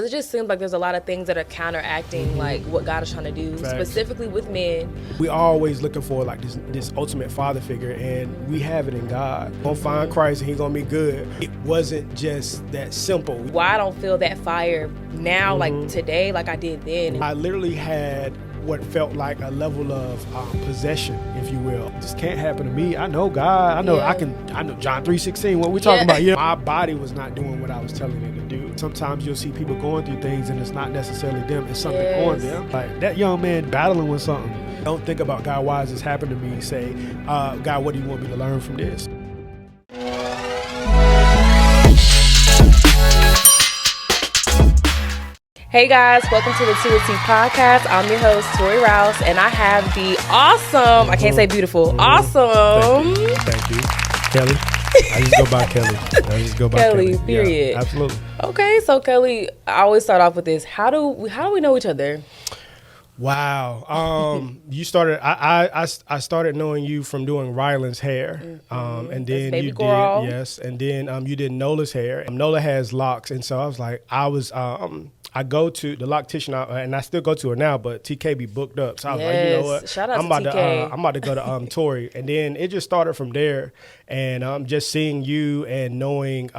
it just seems like there's a lot of things that are counteracting like what God is trying to do, specifically with men. We always looking for like this ultimate father figure, and we have it in God. Gonna find Christ and he gonna be good. It wasn't just that simple. Why I don't feel that fire now, like today, like I did then. I literally had what felt like a level of possession, if you will. This can't happen to me. I know God. I know I know John 3:16. What we talking about? My body was not doing what I was telling it to do. Sometimes you'll see people going through things and it's not necessarily them. It's something on them. Like that young man battling with something. Don't think about, God, why has this happened to me? Say, God, what do you want me to learn from this? Hey guys, welcome to the S2E2 podcast. I'm your host, Tori Rouse, and I have the awesome, I can't say beautiful, awesome. Thank you. Kelly. I just go by Kelly. Kelly, period. Yeah, absolutely. Okay, so Kelly, I always start off with this. How do we know each other? Wow. You started. I started knowing you from doing Ryland's hair, and then baby you girl. did and then you did Nola's hair. Nola has locks, and so I was like, I go to the loctician, and I still go to her now, but TK be booked up. So I was like, you know what? Shout out I'm to about TK. I'm about to go to Tori, and then it just started from there, and just seeing you and knowing.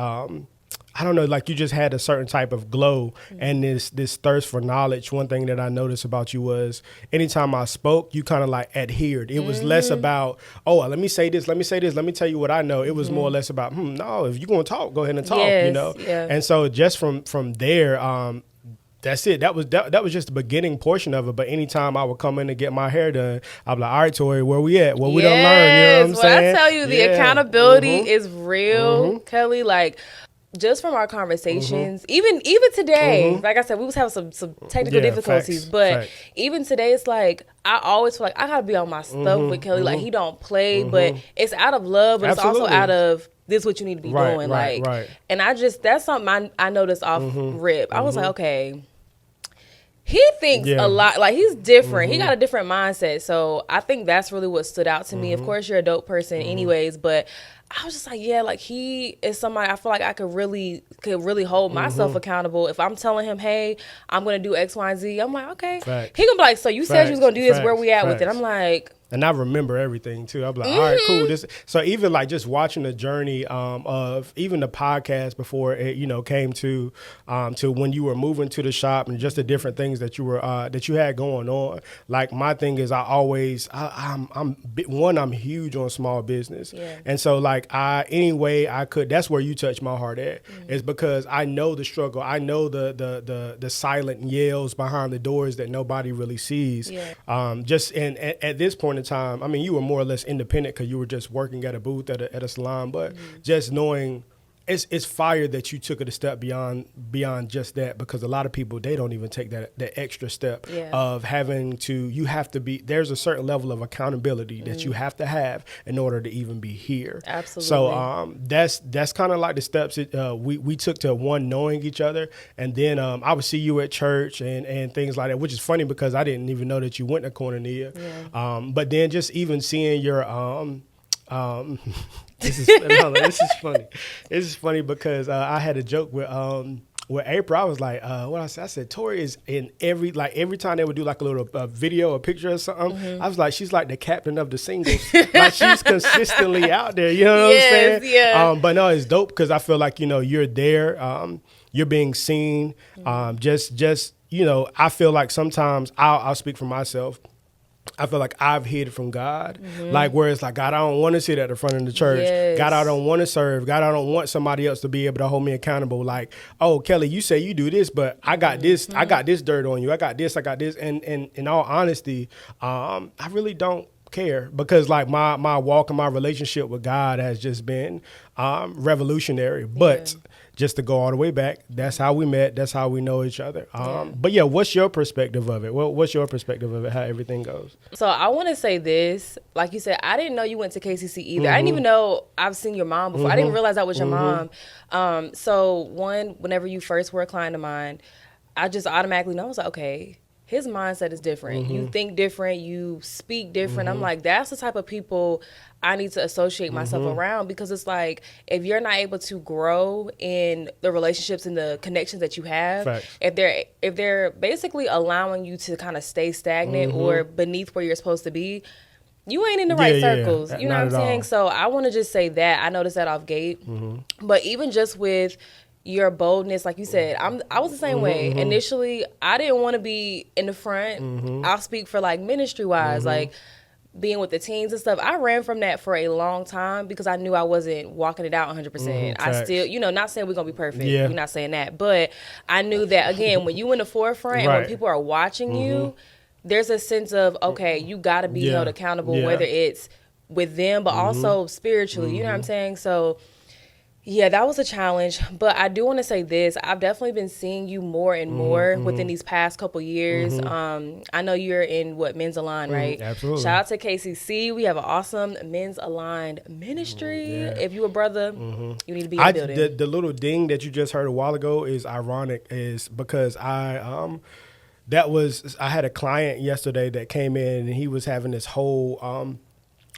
I don't know, like you just had a certain type of glow and this thirst for knowledge. One thing that I noticed about you was anytime I spoke, you kind of like adhered. It was less about, let me say this, let me tell you what I know. It was more or less about, no, if you're going to talk, go ahead and talk, you know? Yeah. And so just from there, that's it. That was just the beginning portion of it. But anytime I would come in and get my hair done, I'd be like, all right, Tori, where we at? What we done learn? You know what I'm saying? I tell you, the accountability is real, Kelly. Like, just from our conversations, even today, like I said, we was having some technical difficulties, but even today, it's like I always feel like I gotta be on my stuff with Kelly. Like he don't play, but it's out of love, but it's also out of this what you need to be doing. And that's something I noticed off rip. I was like, okay. He thinks a lot, like he's different. He got a different mindset. So I think that's really what stood out to me. Of course, you're a dope person anyways, but I was just like, like he is somebody I feel like I could really hold myself accountable. If I'm telling him, hey, I'm going to do X, Y, and Z, I'm like, okay. He going to be like, so you said you was going to do this, where we at with it? I'm like... And I remember everything too. I'm like, all right, cool. So even like just watching the journey of even the podcast before it, came to when you were moving to the shop and just the different things that you were that you had going on. Like my thing is, I'm huge on small business, and so like any way I could. That's where you touch my heart at. Is because I know the struggle. I know the silent yells behind the doors that nobody really sees. Just and at this point in time, I mean, you were more or less independent because you were just working at a booth at a salon, but just knowing it's fire that you took it a step beyond just that, because a lot of people, they don't even take that extra step of having to, you have to be, there's a certain level of accountability that you have to have in order to even be here. Absolutely. So that's kind of like the steps we took to knowing each other, and then I would see you at church and things like that, which is funny because I didn't even know that you went to Cornelia. But then just even seeing your this is funny. This is funny because I had a joke with April. I was like, what I said, Tori is in every time they would do like a little video or picture or something. I was like, she's like the captain of the singles. Like she's consistently out there. You know what I'm saying? Yeah. But no, it's dope because I feel like you're there. You're being seen. Just I feel like sometimes I'll speak for myself. I feel like I've hid from God, like where it's like, God, I don't want to sit at the front of the church. God, I don't want to serve. God, I don't want somebody else to be able to hold me accountable. Like, oh, Kelly, you say you do this, but I got this. I got this dirt on you. I got this. And in all honesty, I really don't care, because like my walk and my relationship with God has just been revolutionary. But just to go all the way back, that's how we met. That's how we know each other. But what's your perspective of it? What's your perspective of it, how everything goes? So I want to say this, like you said, I didn't know you went to KCC either. I didn't even know I've seen your mom before. I didn't realize that was your mom. So whenever you first were a client of mine, I just automatically know. I was like, okay, his mindset is different. You think different, you speak different. I'm like, that's the type of people I need to associate myself around, because it's like, if you're not able to grow in the relationships and the connections that you have, Facts. if they're basically allowing you to kind of stay stagnant or beneath where you're supposed to be, you ain't in the right circles. You know what I'm saying? So I want to just say that. I noticed that off gate. But even just with your boldness, like you said, I was the same way. Initially, I didn't want to be in the front. I'll speak for like ministry wise, like being with the teens and stuff. I ran from that for a long time because I knew I wasn't walking it out 100%. I still, not saying we're going to be perfect. We're not saying that. But I knew that, again, when you in the forefront and when people are watching you, there's a sense of, okay, you got to be held accountable, whether it's with them, but also spiritually. You know what I'm saying? So, yeah, that was a challenge. But I do want to say this. I've definitely been seeing you more and more within these past couple years. I know you're in, Men's Aligned, right? Absolutely. Shout out to KCC. We have an awesome Men's Aligned ministry. If you a brother, you need to be in the building. The little ding that you just heard a while ago is ironic, is because I had a client yesterday that came in and he was having this whole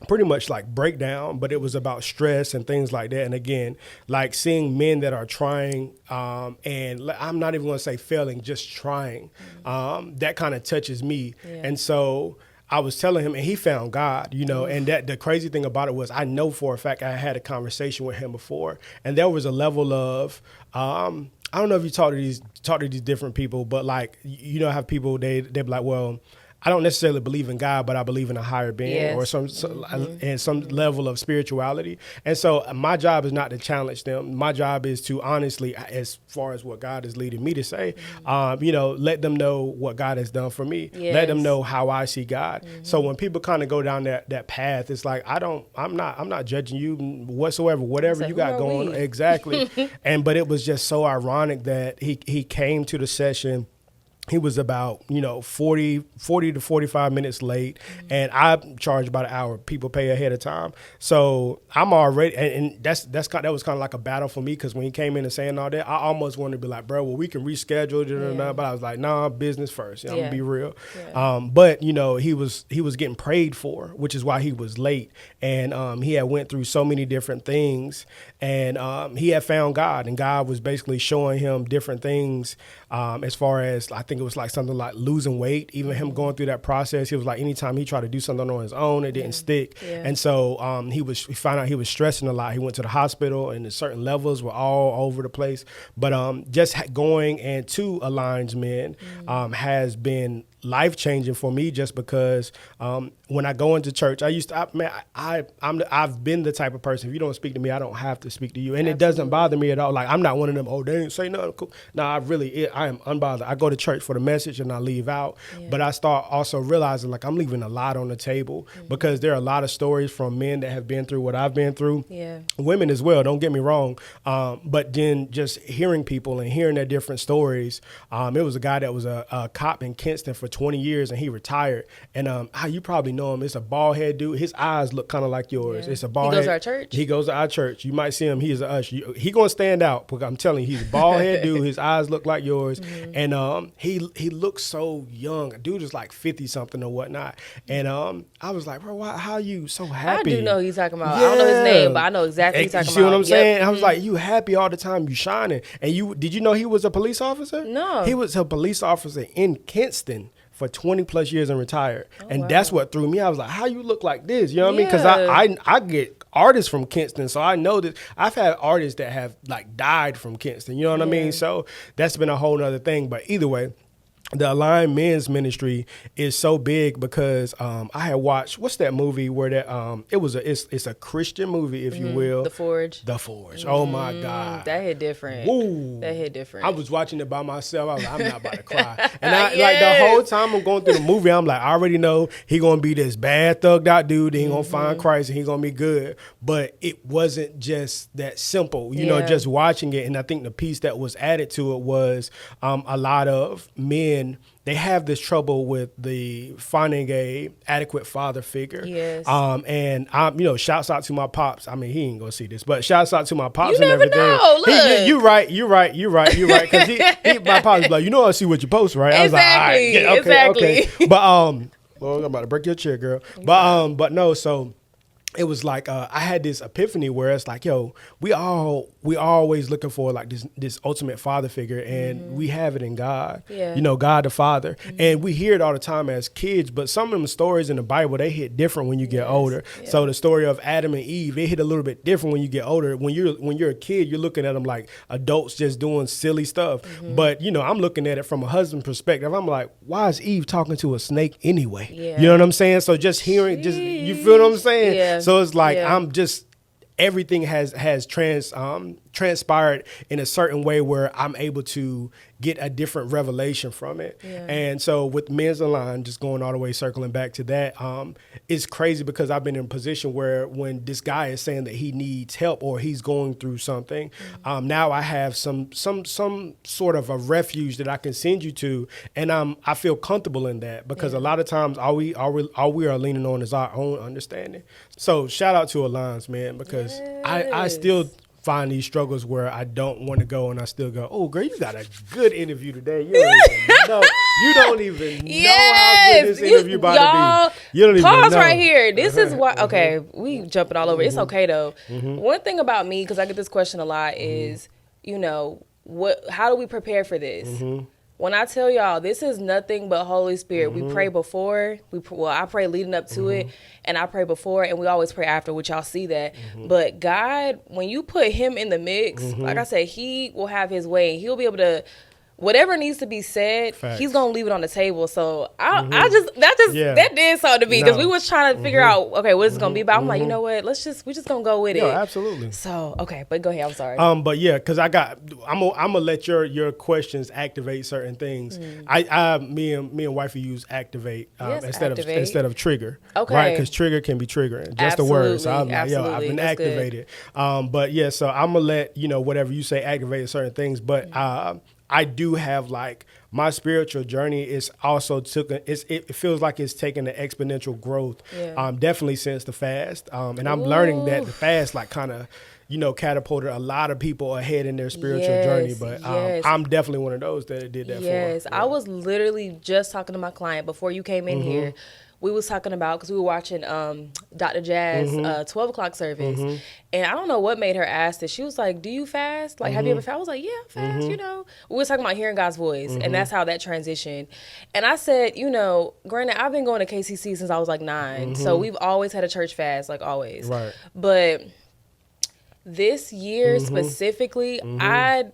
pretty much like breakdown, but it was about stress and things like that. And again, like seeing men that are trying, and I'm not even going to say failing, just trying, that kind of touches me. And so I was telling him, and he found God, and that the crazy thing about it was, I know for a fact I had a conversation with him before, and there was a level of, I don't know if you talk to these different people, but like, have people, they be like, well, I don't necessarily believe in God, but I believe in a higher being or some level of spirituality. And so my job is not to challenge them. My job is to honestly, as far as what God is leading me to say, let them know what God has done for me. Let them know how I see God. So when people kind of go down that path, it's like, I'm not judging you whatsoever, whatever you got going on. Exactly. But it was just so ironic that he came to the session. He was about, 40 to 45 minutes late, and I charge about an hour. People pay ahead of time. So I'm already, and that was kind of like a battle for me, because when he came in and saying all that, I almost wanted to be like, bro, well, we can reschedule it, but I was like, nah, business first. I'm gonna be real. But he was getting prayed for, which is why he was late, and he had went through so many different things, and he had found God, and God was basically showing him different things, as far as, I think it was like something like losing weight. Even him going through that process, he was like, anytime he tried to do something on his own, it didn't stick. And so he found out he was stressing a lot. He went to the hospital, and the certain levels were all over the place. But just going and to Aligned Men has been life-changing for me, just because when I go into church, I've been the type of person, if you don't speak to me, I don't have to speak to you. And it doesn't bother me at all. Like, I'm not one of them, they didn't say nothing cool. No, I am unbothered. I go to church for the message and I leave out. But I start also realizing, like, I'm leaving a lot on the table, because there are a lot of stories from men that have been through what I've been through. Women as well, don't get me wrong. But then just hearing people and hearing their different stories. It was a guy that was a cop in Kinston for 20 years, and he retired. And you probably know him. It's a bald head dude. His eyes look kind of like yours. It's a bald head. He goes to our church? He goes to our church. You might see him. He is a usher. He going to stand out, because I'm telling you, he's a bald head dude. His eyes look like yours. And he looks so young. Dude is like 50 something or whatnot. And I was like, bro, how are you so happy? I do know who he's talking about. I don't know his name, but I know exactly who he's talking about. You see what I'm saying? I was like, you happy all the time, you shining. And did you know he was a police officer? No. He was a police officer in Kinston for 20 plus years and retired. That's what threw me. I was like, how you look like this? You know what I mean? Because I get artists from Kinston, so I know that I've had artists that have like died from Kinston. You know what I mean? So that's been a whole nother thing. But either way, the Aligned Men's Ministry is so big because I had watched, what's that movie where that it's a Christian movie, if you will. The Forge. Oh my God. That hit different. Woo. That hit different. I was watching it by myself. I was like, I'm not about to cry. And like the whole time I'm going through the movie, I'm like, I already know he gonna be this bad thugged out dude. He gonna find Christ and he gonna be good. But it wasn't just that simple, you know, just watching it. And I think the piece that was added to it was a lot of men men, they have this trouble with the finding a adequate father figure. Yes. And I'm, shouts out to my pops. I mean, he ain't gonna see this, but shouts out to my pops You and never everything. know. Look. You're right. Because my pops be like, I see what you post, right? I was like, all right, yeah, okay. But well, I'm about to break your chair, girl. But no, so. It was like I had this epiphany where it's like, yo, we always looking for like this ultimate father figure, and we have it in God. Yeah. God the Father, and we hear it all the time as kids. But some of them stories in the Bible, they hit different when you get older. Yeah. So the story of Adam and Eve, it hit a little bit different when you get older. When you're a kid, you're looking at them like adults just doing silly stuff. But I'm looking at it from a husband perspective. I'm like, why is Eve talking to a snake anyway? Yeah. You know what I'm saying? So just hearing, you feel what I'm saying? Yeah. So it's like I'm just everything has transpired in a certain way where I'm able to get a different revelation from it. Yeah. And so with Men's Align, just going all the way, circling back to that, it's crazy because I've been in a position where when this guy is saying that he needs help or he's going through something, now I have some sort of a refuge that I can send you to, and I feel comfortable in that because a lot of times all we are leaning on is our own understanding. So shout out to Alliance, man, because I still find these struggles where I don't want to go, and I still go, oh, girl, you got a good interview today. You don't even know how good this interview about to be. You don't even know. Pause right here. This is why, okay, we jumping all over. It's okay, though. One thing about me, because I get this question a lot, is, how do we prepare for this? When I tell y'all, this is nothing but Holy Spirit. We pray before. I pray leading up to it, and I pray before, and we always pray after, which y'all see that. But God, when you put him in the mix, like I said, he will have his way. He'll be able to, whatever needs to be said, he's going to leave it on the table. So that did something to me because we was trying to figure out, okay, what is it going to be about? I'm like, you know what? We just going to go with it. Absolutely. So, okay, but go ahead. I'm sorry. But yeah, because I'm going to let your questions activate certain things. Me and wifey use activate, instead of trigger. Okay. Right? Because trigger can be triggering. Just the word. So I'm like, I've been activated. But yeah, so I'm going to let, whatever you say, activate certain things. But, I do have like my spiritual journey is also it feels like it's taken an exponential growth. Definitely since the fast. And I'm learning that the fast like kind of, catapulted a lot of people ahead in their spiritual journey. But I'm definitely one of those that did that for. Yes, I was literally just talking to my client before you came in here. We was talking about, because we were watching Dr. Jazz 12 o'clock service. And I don't know what made her ask this. She was like, do you fast? Like, have you ever fasted? I was like, yeah, I fast, We were talking about hearing God's voice. And that's how that transitioned. And I said, granted, I've been going to KCC since I was like 9. So we've always had a church fast, like always. Right. But this year specifically, y'all,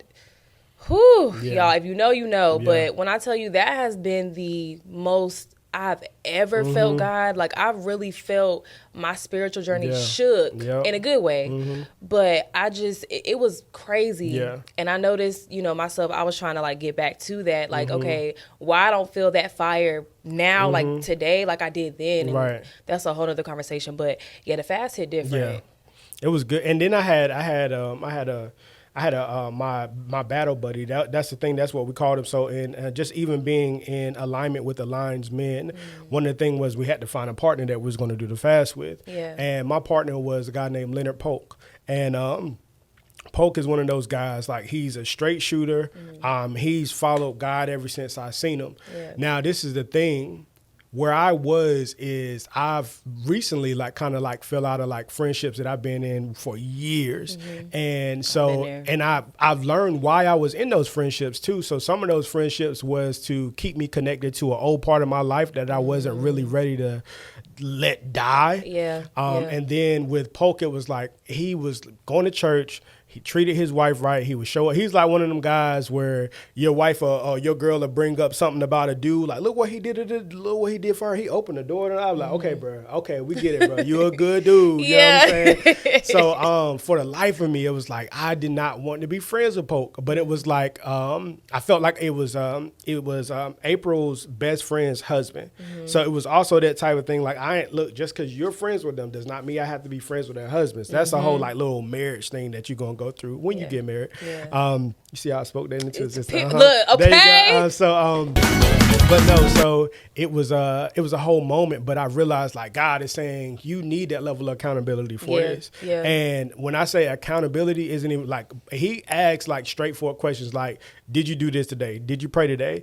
if you know, you know. But when I tell you, that has been the most I've ever felt God. Like, I've really felt my spiritual journey shook in a good way. But it was crazy. And I noticed, myself, I was trying to like get back to that. Like, okay, why I don't feel that fire now, like today, like I did then. And that's a whole other conversation. But yeah, the fast hit different. It was good. And then I had my battle buddy. That's the thing. That's what we called him. So just even being in alignment with the Lions men, one of the things was we had to find a partner that was going to do the fast with. And my partner was a guy named Leonard Polk. And Polk is one of those guys, like he's a straight shooter. He's followed God ever since I seen him. Now, this is the thing. Where I was is I've recently kind of fell out of like friendships that I've been in for years. And so, and I've learned why I was in those friendships too. So some of those friendships was to keep me connected to an old part of my life that I wasn't really ready to let die. And then with Polk, it was like he was going to church. He treated his wife right. He would show up. He's like one of them guys where your wife or your girl will bring up something about a dude. Like, look what he did. Look what he did for her. He opened the door. And I was like, okay, bro. Okay, we get it, bro. You're a good dude. You know what I'm saying? So for the life of me, it was like I did not want to be friends with Polk. But it was like I felt like it was April's best friend's husband. So it was also that type of thing. Like, just because you're friends with them does not mean I have to be friends with their husbands. That's a whole like little marriage thing that you're going to go go through when you get married. Yeah. You see how I spoke that into this? Look, okay. But no, so it was a whole moment, but I realized like God is saying you need that level of accountability for this. Yeah. And when I say accountability isn't even like, he asks like straightforward questions like, did you do this today? Did you pray today?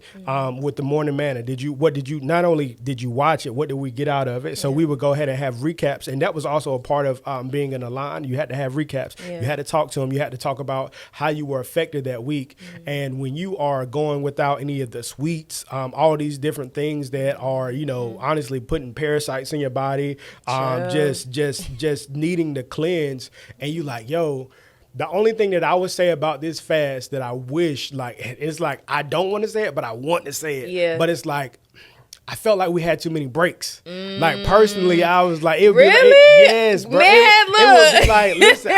With the morning manna, not only did you watch it, what did we get out of it? So we would go ahead and have recaps. And that was also a part of being in a line. You had to have recaps. Yeah. You had to talk to them. You had to talk about how you were affected that week. And when you are going without any of the sweets, all these different things that are, honestly putting parasites in your body, just needing to cleanse, and you like, yo, the only thing that I would say about this fast that I wish, like, it's like, I don't want to say it, but I want to say it. Yeah. But it's like, I felt like we had too many breaks. Like, personally, I was like, it would really? Yes, bro. Man, it would be like, listen,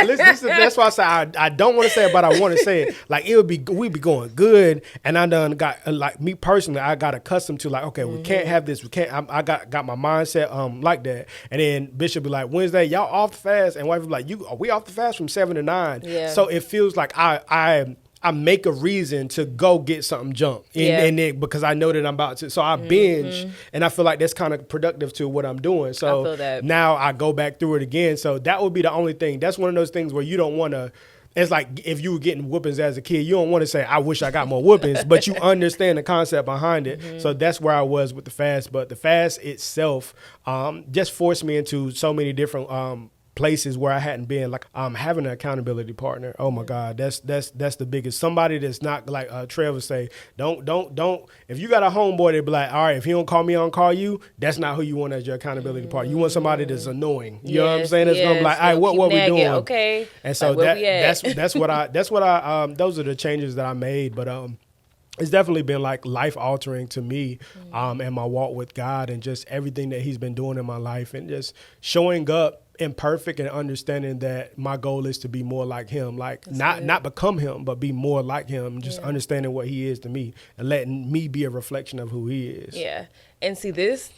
that's why I said I don't want to say it, but I want to say it. Like, we'd be going good, and I done got, like, me personally, I got accustomed to, like, okay, we can't have this. We can't, I got my mindset like that. And then Bishop be like, Wednesday, y'all off the fast? And wife be like, are we off the fast from 7 to 9? Yeah. So it feels like I make a reason to go get something junk because I know that I'm about to. So I binge, and I feel like that's kind of productive to what I'm doing. So I feel that. Now I go back through it again. So that would be the only thing. That's one of those things where you don't want to. It's like if you were getting whoopings as a kid, you don't want to say, I wish I got more whoopings, but you understand the concept behind it. So that's where I was with the fast. But the fast itself just forced me into so many different places where I hadn't been, like having an accountability partner. Oh my God, that's the biggest. Somebody that's not like Trevor say, don't. If you got a homeboy, they be like, all right, if he don't call me, I don't call you. That's not who you want as your accountability partner. You want somebody that's annoying. You know what I'm saying? That's gonna be like, all right, what we doing? Okay. And so like, that's what I those are the changes that I made. But it's definitely been like life altering to me, and my walk with God, and just everything that He's been doing in my life, and just showing up imperfect and understanding that my goal is to be more like Him, like not become Him, but be more like Him, just understanding what He is to me and letting me be a reflection of who He is. Yeah. And see, this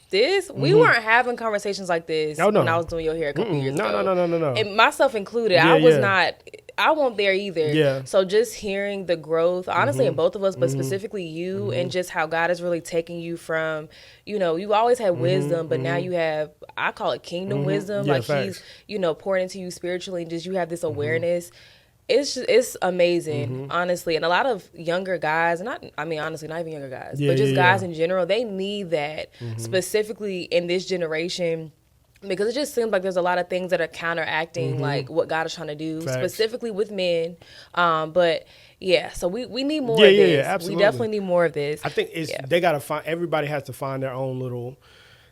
we weren't having conversations like this when I was doing your hair a couple years ago. No. And myself included, I wasn't there either. Yeah. So just hearing the growth, honestly, in both of us, but specifically you, and just how God is really taking you from, you always had wisdom, but now you have, I call it kingdom wisdom. Yeah, like facts. He's, pouring into you spiritually, and just you have this awareness. It's amazing, honestly. And a lot of younger guys, honestly, not even younger guys, but just guys in general, they need that, specifically in this generation, because it just seems like there's a lot of things that are counteracting like what God is trying to do, specifically with men. But yeah, so we need more of this. Yeah, absolutely. We definitely need more of this. I think they got to find, everybody has to find their own little,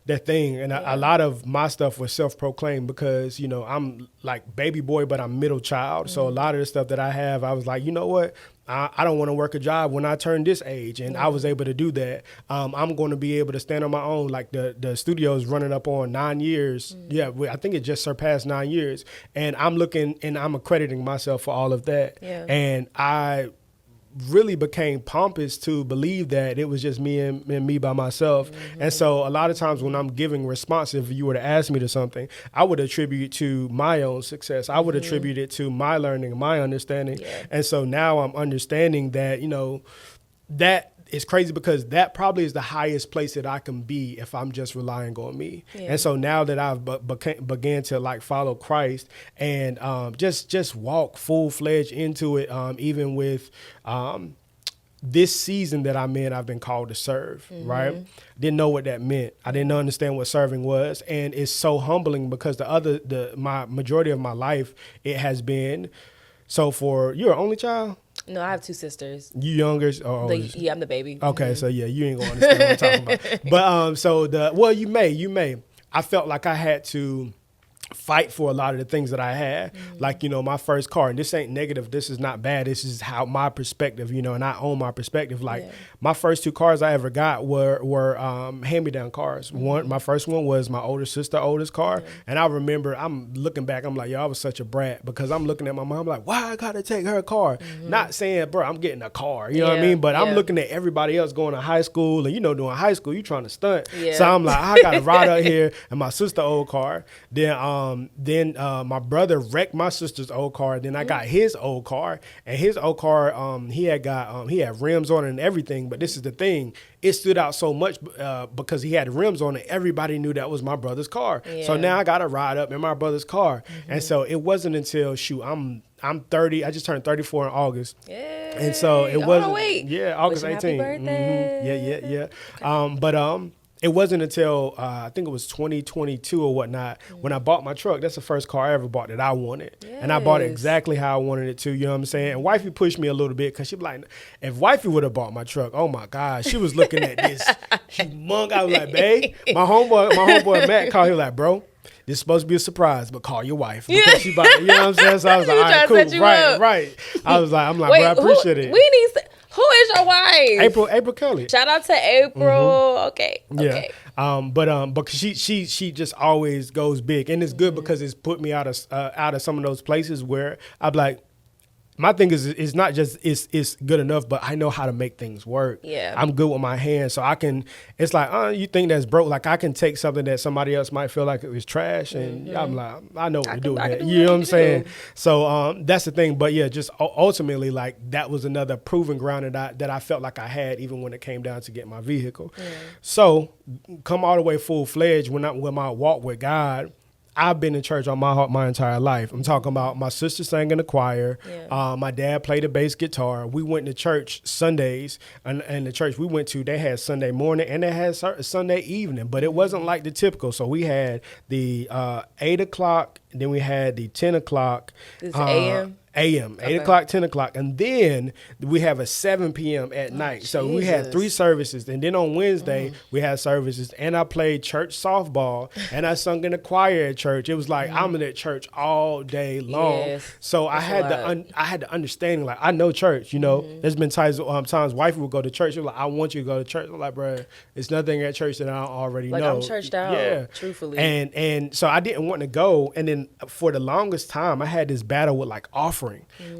that thing. And a lot of my stuff was self-proclaimed because, I'm like baby boy, but I'm middle child. So a lot of the stuff that I have, I was like, you know what? I don't want to work a job when I turn this age. And I was able to do that. I'm going to be able to stand on my own. Like the studio's running up on 9 years. Yeah, I think it just surpassed 9 years. And I'm looking and I'm accrediting myself for all of that. Yeah. And I really became pompous to believe that it was just me and me by myself. And so a lot of times when I'm giving response, if you were to ask me to something, I would attribute to my own success. I would attribute it to my learning, my understanding. Yeah. And so now I'm understanding that, that is crazy, because that probably is the highest place that I can be if I'm just relying on me. Yeah. And so now that I've began to like follow Christ and just walk full-fledged into it, even with this season that I'm in, I've been called to serve, right? Didn't know what that meant. I didn't understand what serving was. And it's so humbling because my majority of my life, it has been, so you're an only child? No, I have 2 sisters. You younger? Yeah, I'm the baby. Okay, so yeah, you ain't gonna understand what I'm talking about. But you may. I felt like I had to fight for a lot of the things that I had. Like, my first car, and this ain't negative, this is not bad, this is how my perspective, and I own my perspective. Like my first 2 cars I ever got were hand-me-down cars. My first one was my older sister's oldest car. And I remember, I'm looking back, I'm like, yo, I was such a brat, because I'm looking at my mom like, why I gotta take her car? Not saying, bro, I'm getting a car, you know what I mean? But I'm looking at everybody else going to high school, and doing high school, you trying to stunt. So I'm like, I gotta ride out here in my sister's old car. Then Then my brother wrecked my sister's old car. Then I got his old car, and his old car, he had rims on it and everything. But this is the thing. It stood out so much because he had rims on it. Everybody knew that was my brother's car. Yeah. So now I got to ride up in my brother's car. And so it wasn't until, I'm 30. I just turned 34 in August. Yeah. And so it wasn't. Wait. Yeah, August 18th. Happy birthday. Yeah. Okay. It wasn't until I think it was 2022 or whatnot when I bought my truck. That's the first car I ever bought that I wanted. Yes. And I bought it exactly how I wanted it to. You know what I'm saying? And wifey pushed me a little bit because she be like, if wifey would have bought my truck, oh my God, she was looking at this humongous. I was like, babe, my homeboy Matt called. He was like, bro, this is supposed to be a surprise, but call your wife because she bought. You know what I'm saying? So I was like, all right, cool, right. I'm like, wait, bro, I appreciate it. We need. Who is your wife? April Kelly. Shout out to April. Okay. Yeah. But she just always goes big, and it's good because it's put me out of some of those places where I'm like, my thing is it's not just it's good enough, but I know how to make things work. Yeah. I'm good with my hands, so I can. It's like, you think that's broke? Like I can take something that somebody else might feel like it was trash, and I'm like, I know what to do with that. You know what I'm saying? So that's the thing. But yeah, just ultimately, like that was another proving ground that I felt like I had, even when it came down to get my vehicle. Yeah. So come all the way full fledged when my walk with God. I've been in church on my entire life. I'm talking about my sister sang in the choir. Yeah. My dad played the bass guitar. We went to church Sundays, and the church we went to, they had Sunday morning and they had Sunday evening, but it wasn't like the typical. So we had the 8 o'clock, then we had the 10 o'clock. It's a.m.? A.M., 8 o'clock, 10 o'clock. And then we have a 7 p.m. at night. So we had 3 services. And then on Wednesday, we had services. And I played church softball. And I sung in the choir at church. It was like I'm in at church all day long. Yes. So I had the understanding, like, I know church, you know. There's been times wifey would go to church. She was like, I want you to go to church. I'm like, bro, it's nothing at church that I don't already know. Like, I'm churched out, truthfully. And so I didn't want to go. And then for the longest time, I had this battle with, like, offering.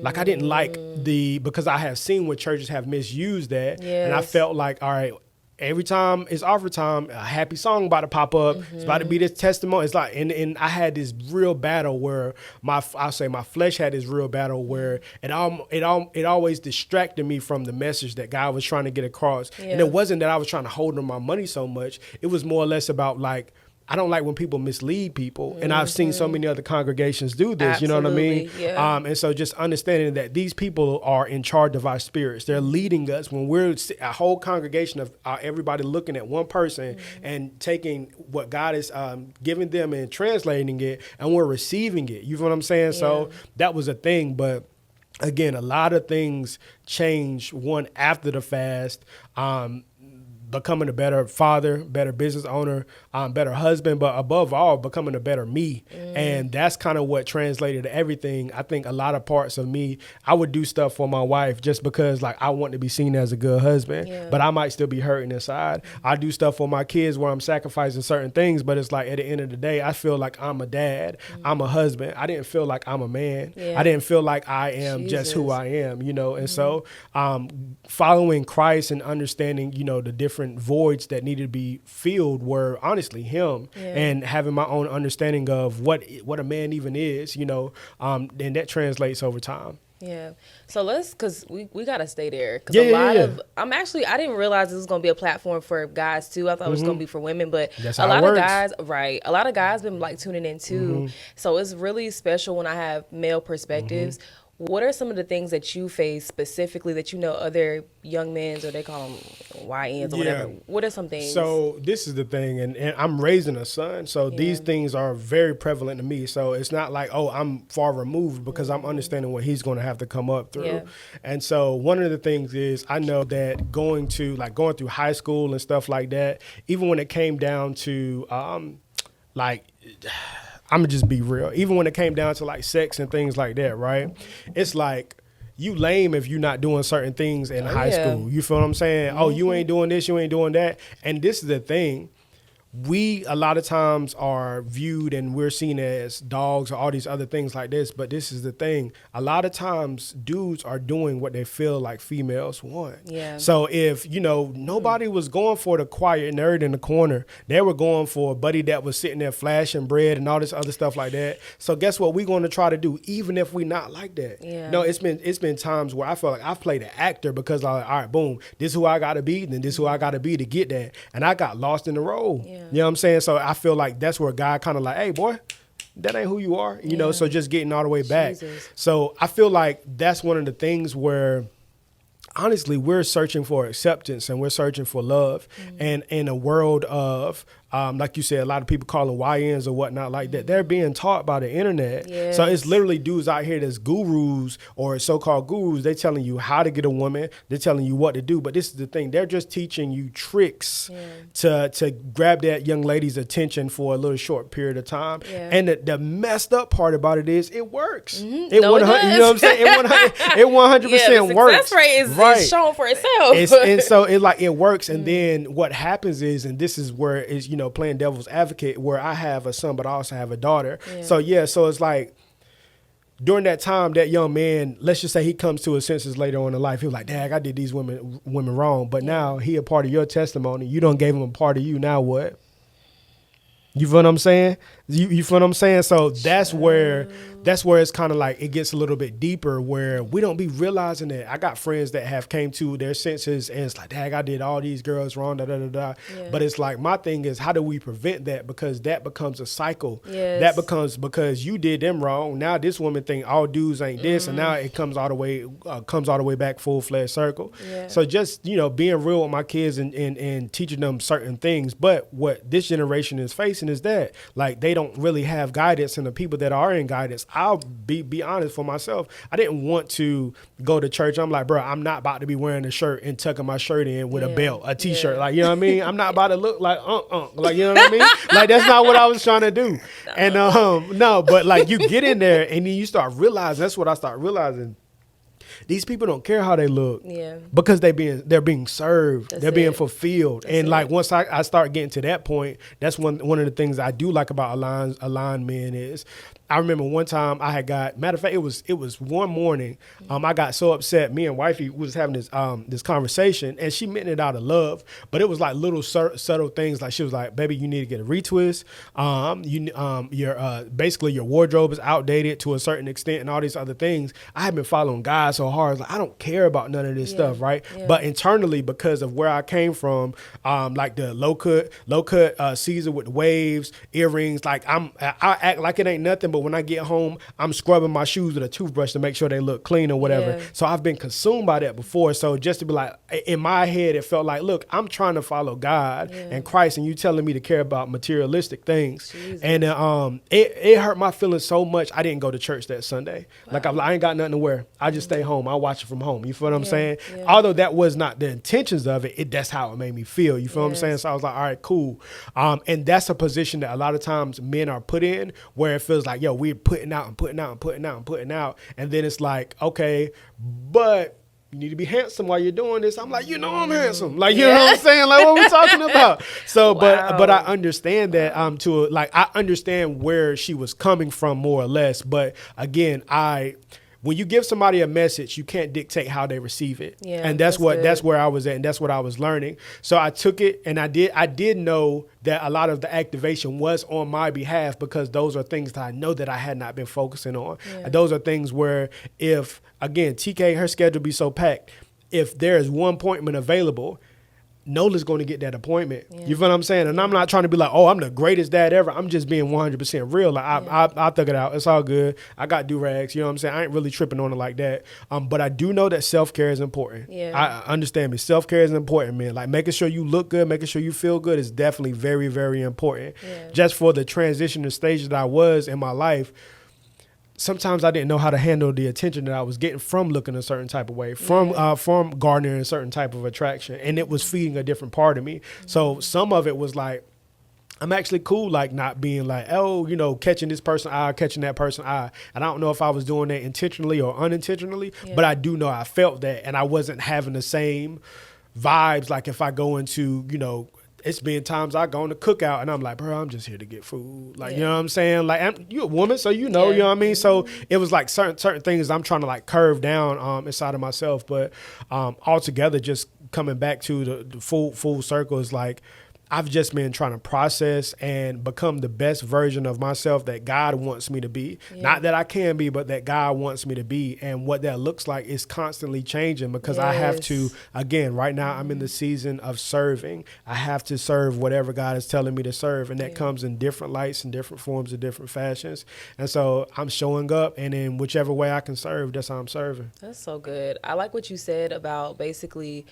Like I didn't like because I have seen where churches have misused that. Yes. And I felt like, all right, every time it's offer time, a happy song about to pop up. It's about to be this testimony. It's like, and I had this real battle where my flesh had this real battle where it always distracted me from the message that God was trying to get across. Yeah. And it wasn't that I was trying to hold on my money so much. It was more or less about like, I don't like when people mislead people. And I've seen so many other congregations do this, you know what I mean? Yeah. And so just understanding that these people are in charge of our spirits. They're leading us when we're a whole congregation of everybody looking at one person and taking what God is giving them and translating it, and we're receiving it. You know what I'm saying? Yeah. So that was a thing. But again, a lot of things changed after the fast. Becoming a better father, better business owner, better husband, but above all, becoming a better me. And that's kind of what translated to everything. I think a lot of parts of me, I would do stuff for my wife just because like I want to be seen as a good husband, but I might still be hurting inside. I do stuff for my kids where I'm sacrificing certain things, but it's like at the end of the day, I feel like I'm a dad, I'm a husband. I didn't feel like I'm a man. I didn't feel like I am just who I am, you know? And so following Christ and understanding, you know, the different voids that needed to be filled were honestly him, and having my own understanding of what a man even is, you know, and that translates over time. Yeah. So because we got to stay there. Because I didn't realize this was going to be a platform for guys too. I thought it was going to be for women, but a lot of guys been like tuning in too. So it's really special when I have male perspectives. What are some of the things that you face specifically that you know other young men, or they call them YNs or whatever? What are some things? So this is the thing, and I'm raising a son, so these things are very prevalent to me. So it's not like, oh, I'm far removed, because I'm understanding what he's going to have to come up through. Yeah. And so one of the things is I know that going through high school and stuff like that, even when it came down to I'm gonna just be real. Even when it came down to like sex and things like that, right? It's like you lame if you're not doing certain things in high school. You feel what I'm saying? Oh, you ain't doing this, you ain't doing that. And this is the thing. we a lot of times are viewed and we're seen as dogs or all these other things like this. But this is the thing. A lot of times dudes are doing what they feel like females want. Yeah. So if, nobody was going for the quiet nerd in the corner, they were going for a buddy that was sitting there flashing bread and all this other stuff like that. So guess what we're going to try to do, even if we not like that. Yeah. No, it's been times where I feel like I've played an actor because I'm like, all right, boom, this is who I got to be, and then this is who I got to be to get that. And I got lost in the role. Yeah. You know what I'm saying? So I feel like that's where God kind of like, hey, boy, that ain't who you are. So just getting all the way back. Jesus. So I feel like that's one of the things where, honestly, we're searching for acceptance and we're searching for love. And in a world of, like you said, a lot of people calling YNs or whatnot like that, they're being taught by the internet. Yes. So it's literally dudes out here that's gurus or so-called gurus. They're telling you how to get a woman. They're telling you what to do. But this is the thing. They're just teaching you tricks to grab that young lady's attention for a little short period of time. Yeah. And the messed up part about it is it works. Mm-hmm. It 100, you know what I'm saying? It 100% the works. success rate is shown for itself. And so it works. And then what happens is, and this is where it's, playing devil's advocate, where I have a son, but I also have a daughter. Yeah. So it's like, during that time, that young man, let's just say he comes to his senses later on in life. He was like, Dad, I did these women wrong. But now he a part of your testimony. You done gave him a part of you. Now what? You feel what I'm saying? You feel what I'm saying? So that's where it's kind of like it gets a little bit deeper, where we don't be realizing that. I got friends that have came to their senses and it's like, dang, I did all these girls wrong, da da da da. Yeah. But it's like, my thing is, how do we prevent that? Because that becomes a cycle. Yes. That becomes, because you did them wrong. Now this woman think all dudes ain't this, and now it comes all the way back full-fledged circle. Yeah. So just being real with my kids and teaching them certain things. But what this generation is facing is that, like, they don't really have guidance, and the people that are in guidance, I'll be honest for myself, I didn't want to go to church. I'm like, bro, I'm not about to be wearing a shirt and tucking my shirt in with a belt, a t-shirt. Like, you know what I mean? I'm not about to look like like, you know what I mean? Like, that's not what I was trying to do. No. And no, but like, you get in there and then you start realizing, that's what I start realizing. These people don't care how they look, because they're being served, they're being fulfilled. And like, once I start getting to that point, that's one of the things I do like about aligned men is, I remember one time I had matter of fact, it was one morning, I got so upset. Me and wifey was having this conversation, and she meant it out of love, but it was like little subtle things. Like, she was like, baby, you need to get a retwist. Basically your wardrobe is outdated to a certain extent, and all these other things. I have been following God so hard. Like, I don't care about none of this stuff, right? Yeah. But internally, because of where I came from, like the low cut Caesar with the waves, earrings, like I act like it ain't nothing, but when I get home, I'm scrubbing my shoes with a toothbrush to make sure they look clean or whatever. Yeah. So I've been consumed by that before. So just to be like, in my head, it felt like, look, I'm trying to follow God and Christ, and you telling me to care about materialistic things. Jesus. And it hurt my feelings so much. I didn't go to church that Sunday. Wow. Like, I ain't got nothing to wear. I just stay home. I watch it from home. You feel what I'm saying? Yeah. Although that was not the intentions of it, that's how it made me feel. You feel what I'm saying? So I was like, all right, cool. And that's a position that a lot of times men are put in, where it feels like, yo, we're putting out and putting out and putting out and putting out. And then it's like, okay, but you need to be handsome while you're doing this. I'm like, I'm handsome. Like, you know what I'm saying? Like, what are we talking about? So, wow. but I understand that I understand where she was coming from, more or less. But again, when you give somebody a message, you can't dictate how they receive it. Yeah, and that's where I was at, and that's what I was learning. So I took it, and I did know that a lot of the activation was on my behalf, because those are things that I know that I had not been focusing on. Yeah. Those are things where, if, again, TK, her schedule be so packed, if there is one appointment available, Nola's going to get that appointment. Yeah. You feel what I'm saying? And I'm not trying to be like, oh, I'm the greatest dad ever. I'm just being 100% real. Like, I thug it out. It's all good. I got do-rags. You know what I'm saying? I ain't really tripping on it like that. But I do know that self-care is important. Yeah. I understand me. Self-care is important, man. Like, making sure you look good, making sure you feel good is definitely very, very important. Yeah. Just for the transition stage that I was in my life, sometimes I didn't know how to handle the attention that I was getting from looking a certain type of way, from garnering a certain type of attraction, and it was feeding a different part of me. Mm-hmm. So some of it was like, I'm actually cool, like, not being like, oh, catching this person eye, catching that person eye. And I don't know if I was doing that intentionally or unintentionally, but I do know I felt that, and I wasn't having the same vibes like if I go into, it's been times I go on the cookout and I'm like, bro, I'm just here to get food. Like, you know what I'm saying? Like, you a woman, so you know what I mean? So it was like certain things I'm trying to like curve down inside of myself. But altogether, just coming back to the full circle is like, I've just been trying to process and become the best version of myself that God wants me to be. Yeah. Not that I can be, but that God wants me to be. And what that looks like is constantly changing because I have to, again, right now I'm in the season of serving. I have to serve whatever God is telling me to serve. And that comes in different lights and different forms and different fashions. And so I'm showing up, and in whichever way I can serve, that's how I'm serving. That's so good. I like what you said about basically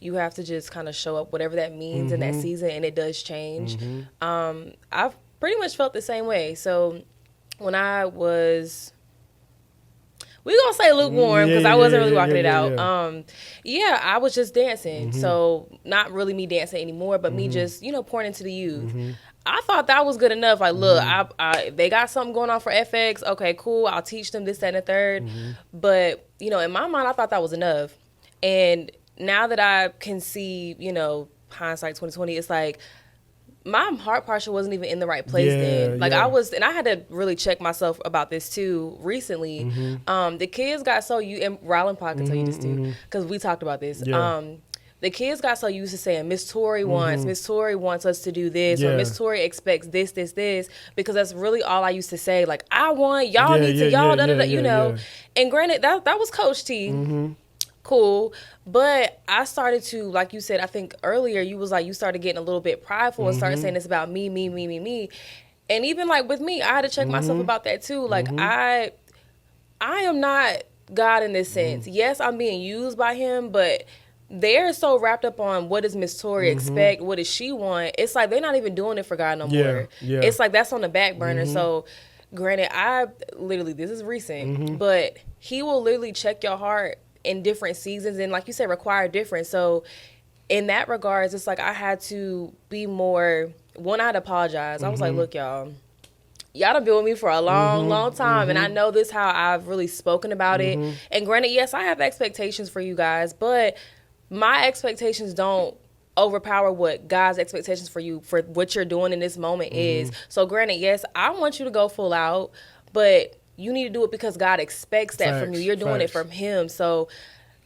you have to just kind of show up, whatever that means in that season, and it does change. I've pretty much felt the same way. So when I was, we're going to say lukewarm because I wasn't really walking it out. I was just dancing. So not really me dancing anymore, but me just, pouring into the youth. I thought that was good enough. Like, look, they got something going on for FX. Okay, cool. I'll teach them this, that, and the third. But, in my mind, I thought that was enough. And now that I can see, hindsight 2020, it's like my heart posture wasn't even in the right place then. Like I was, and I had to really check myself about this too recently. The kids got so and Rylan Pod can tell you this too, because we talked about this. The kids got so used to saying, Miss Tori wants us to do this, or Miss Tori expects this, because that's really all I used to say. Like, I want, y'all need to, y'all, And granted, that was Coach T. Cool. But I started to, like you said, I think earlier, you was like, you started getting a little bit prideful and started saying it's about me. And even like with me, I had to check myself about that too. Like I am not God in this sense. Yes, I'm being used by him, but they're so wrapped up on what does Miss Tori expect, what does she want. It's like they're not even doing it for God no more. It's like that's on the back burner. So granted, this is recent, but he will literally check your heart in different seasons and, like you said, require different. So in that regards, it's like I had to be more, I had to apologize. I was like, look, y'all done been with me for a long time, and I know this how I've really spoken about it. And granted, yes, I have expectations for you guys, but my expectations don't overpower what God's expectations for you, for what you're doing in this moment is. So granted, yes, I want you to go full out, but you need to do it because God expects that from you. You're doing it from him. So,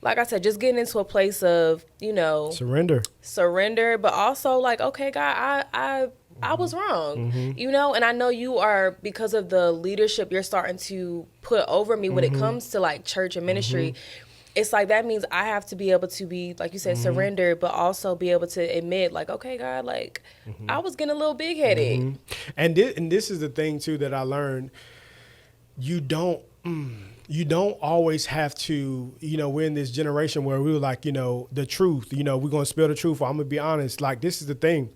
like I said, just getting into a place of, surrender, but also like, okay, God, I was wrong, and I know you are, because of the leadership you're starting to put over me when it comes to like church and ministry. It's like, that means I have to be able to be, like you said, surrender, but also be able to admit, like, okay, God, like, I was getting a little big-headed. And this is the thing, too, that I learned. You don't always have to, we're in this generation where we were like, the truth, we're going to spill the truth, or I'm going to be honest. Like, this is the thing.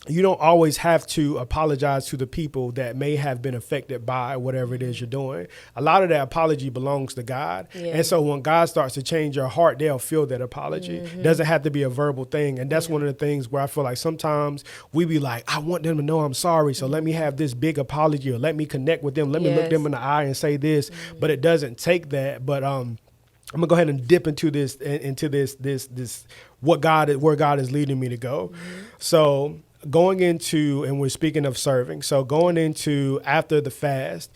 You don't always have to apologize to the people that may have been affected by whatever it is you're doing. A lot of that apology belongs to God. And so when God starts to change your heart, they'll feel that apology. It doesn't have to be a verbal thing. And that's one of the things where I feel like sometimes we be like, I want them to know I'm sorry, so let me have this big apology, or let me connect with them. Let me look them in the eye and say this. But it doesn't take that. But I'm gonna go ahead and dip into this where God is leading me to go. So going into, and we're speaking of serving, so going into after the fast,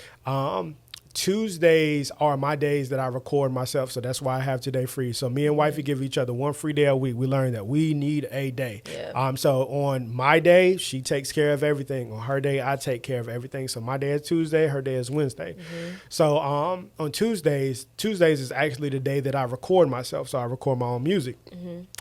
Tuesdays are my days that I record myself, so that's why I have today free. So me and wifey give each other one free day a week. We learned that we need a day. So on my day, she takes care of everything. On her day, I take care of everything. So my day is Tuesday, her day is Wednesday. So on Tuesdays is actually the day that I record myself, so I record my own music.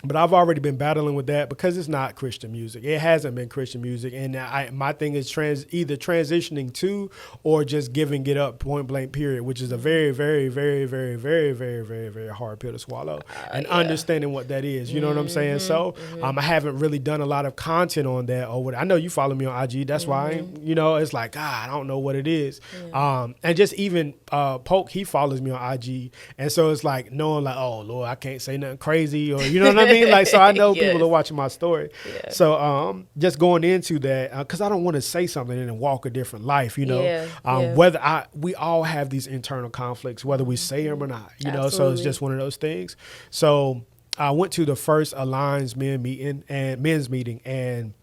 But I've already been battling with that because it's not Christian music. It hasn't been Christian music, and my thing is either transitioning to or just giving it up, point blank, period, which is a very, very, very, very, very, very, very, very hard pill to swallow, and understanding what that is. You know what I'm saying? So I haven't really done a lot of content on that. Or I know you follow me on IG. That's why, it's like, God, I don't know what it is. And just even Poke, he follows me on IG. And so it's like knowing like, oh, Lord, I can't say nothing crazy, or you know what I mean? Like, so I know people are watching my story. So just going into that, because I don't want to say something and then walk a different life, whether we all have these internal conflicts, whether we say them or not, so it's just one of those things. So I went to the first Alliance men's meeting, and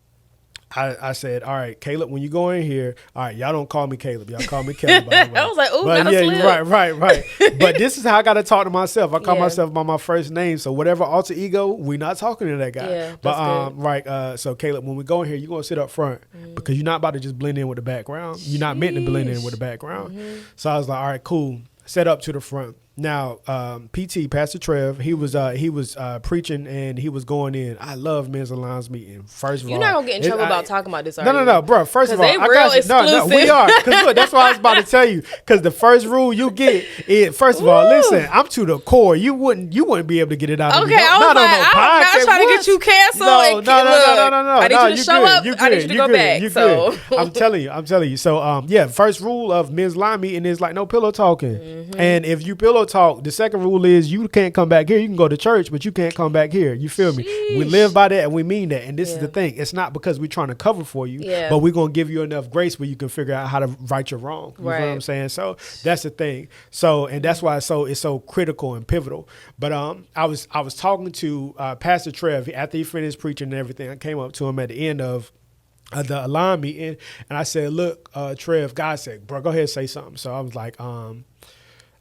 I said, all right, Caleb, when you go in here, all right, y'all don't call me Caleb. Y'all call me Caleb. By the way. I was like, ooh, but not yeah, right. But this is how I got to talk to myself. I call myself by my first name. So whatever alter ego, we're not talking to that guy. Yeah, but right. So Caleb, when we go in here, you're going to sit up front because you're not about to just blend in with the background. You're not meant to blend in with the background. So I was like, all right, cool. Set up to the front. Now, PT, Pastor Trev, he was preaching and he was going in. I love Men's Alliance meeting. First of all, you're not gonna get in trouble about talking about this. No, bro. First of all, they real exclusive. No, we are. Because look, that's what I was about to tell you. Because the first rule you get is, first of all, listen, I'm to the core. You wouldn't be able to get it out of me. Okay, I was like, I'm not trying to get you canceled. No. I need you to show up. I need you to go back. So I'm telling you. So first rule of Men's Line meeting is like no pillow talking. And if you pillow talk, the second rule is you can't come back here. You can go to church, but you can't come back here. You feel me? We live by that and we mean that. And this is the thing. It's not because we're trying to cover for you, but we're going to give you enough grace where you can figure out how to right your wrong. You know what I'm saying? So that's the thing. So, and that's why it's so critical and pivotal. But I was talking to Pastor Trev after he finished preaching and everything. I came up to him at the end of the Align meeting and I said, look, Trev, God said, bro, go ahead and say something. So I was like,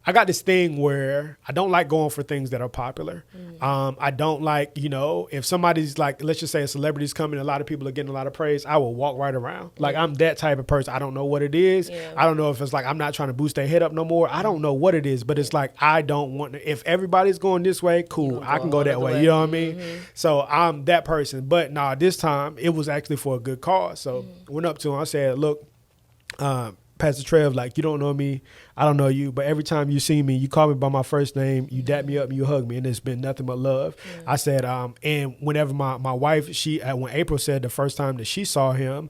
I got this thing where I don't like going for things that are popular. I don't like, if somebody's like, let's just say a celebrity's coming, a lot of people are getting a lot of praise, I will walk right around. Like I'm that type of person. I don't know what it is. I don't know if it's like, I'm not trying to boost their head up no more. I don't know what it is, but it's like, I don't want to, if everybody's going this way, cool, I can go that way. You know what I mean? So I'm that person. But nah, this time it was actually for a good cause. So went up to him, I said, look, Pastor Trev, like, you don't know me, I don't know you, but every time you see me, you call me by my first name, you dap me up and you hug me, and it's been nothing but love. I said, and whenever my wife, when April said the first time that she saw him,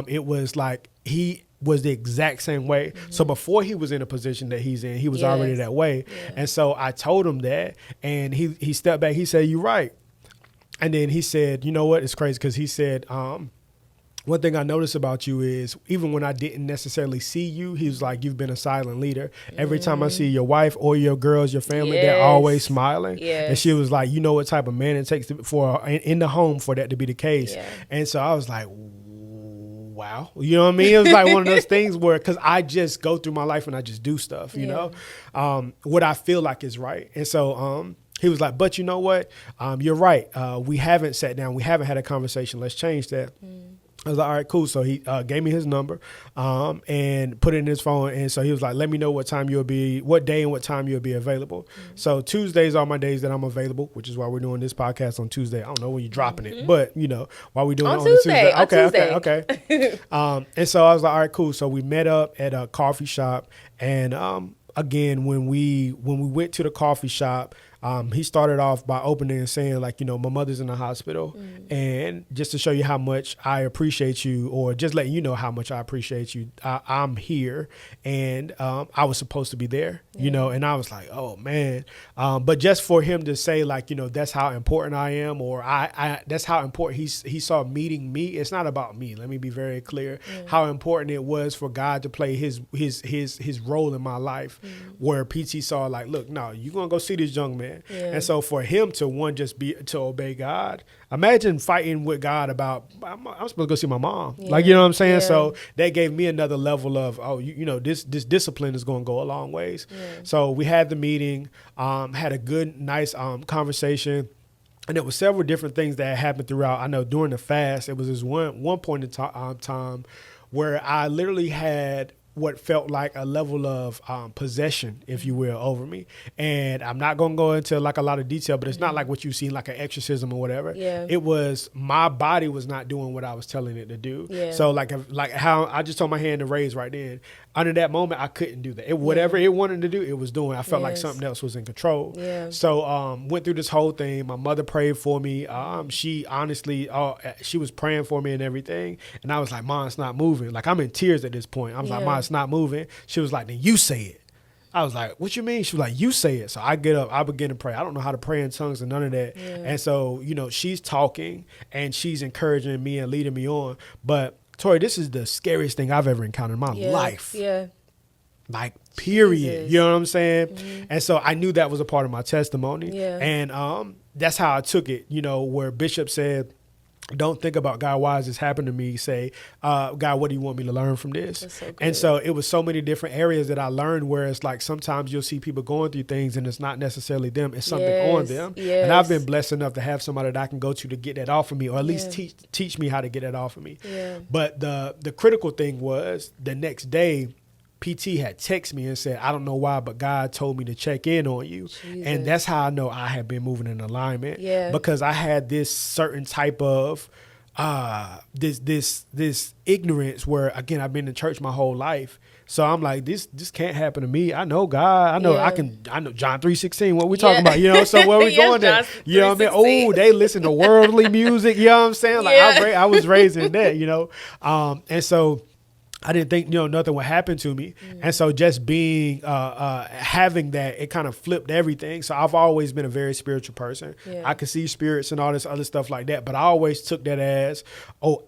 it was like he was the exact same way. So before he was in a position that he's in, he was already that way. And so I told him that, and he stepped back, he said, you're right. And then he said, you know what, it's crazy, because he said, one thing I noticed about you is even when I didn't necessarily see you, he was like, you've been a silent leader. Every time I see your wife or your girls, your family, they're always smiling. And she was like, you know what type of man it takes for in the home for that to be the case. And so I was like, wow. You know what I mean? It was like one of those things where, because I just go through my life and I just do stuff, you know, what I feel like is right. And so he was like, but you know what? You're right. We haven't sat down. We haven't had a conversation. Let's change that. I was like, all right, cool. So he gave me his number and put it in his phone. And so he was like, let me know what day and what time you'll be available. So Tuesdays are my days that I'm available, which is why we're doing this podcast on Tuesday. I don't know when you're dropping it, but, while we're doing it on Tuesday. Okay. And so I was like, all right, cool. So we met up at a coffee shop. And again, when we went to the coffee shop, he started off by opening and saying, like, my mother's in the hospital. And just to show you how much I appreciate you, or just letting you know how much I appreciate you, I'm here. And I was supposed to be there, and I was like, oh, man. But just for him to say, like, that's how important I am, or that's how important he saw meeting me. It's not about me. Let me be very clear how important it was for God to play his role in my life, where PT saw, like, look, no, you're going to go see this young man. And so for him to to obey God, imagine fighting with God about, I'm supposed to go see my mom. Like, you know what I'm saying? So that gave me another level of, this discipline is going to go a long ways. So we had the meeting, had a good, nice conversation. And there were several different things that happened throughout. I know during the fast, it was this one point in time where I literally had what felt like a level of possession, if you will, over me. And I'm not going to go into like a lot of detail, but it's not like what you see like an exorcism or whatever. It was, my body was not doing what I was telling it to do. So like how I just told my hand to raise right then. Under that moment, I couldn't do that. Whatever it wanted to do, it was doing. I felt like something else was in control. So went through this whole thing. My mother prayed for me. She honestly, she was praying for me and everything. And I was like, Mom, it's not moving. Like, I'm in tears at this point. I was like, Mom, it's not moving. She was like, then you say it. I was like, what you mean? She was like, you say it. So I get up, I begin to pray. I don't know how to pray in tongues and none of that. And so, she's talking and she's encouraging me and leading me on. But Tori, this is the scariest thing I've ever encountered in my life. Like, period. Jesus. You know what I'm saying? And so I knew that was a part of my testimony. And that's how I took it, where Bishop said, don't think about, God, why has this happened to me? Say, God, what do you want me to learn from this? That's so good. And so it was so many different areas that I learned where it's like sometimes you'll see people going through things and it's not necessarily them, it's something on them. Yes. And I've been blessed enough to have somebody that I can go to get that off of me, or at least Yeah. teach me how to get that off of me. Yeah. But the critical thing was the next day, PT had texted me and said, I don't know why, but God told me to check in on you. Jesus. And that's how I know I had been moving in alignment. Yeah. Because I had this certain type of this ignorance where, again, I've been in church my whole life. So I'm like, this can't happen to me. I know God. I know Yeah. I know John 3:16, what we talking about, you know, so where we Yes, going there? John You know what I mean? 3:16. Oh, they listen to worldly music, you know what I'm saying? Like Yeah. I was raised in that, you know. And so I didn't think, nothing would happen to me. And so just being, having that, it kind of flipped everything. So I've always been a very spiritual person. Yeah. I can see spirits and all this other stuff like that. But I always took that as,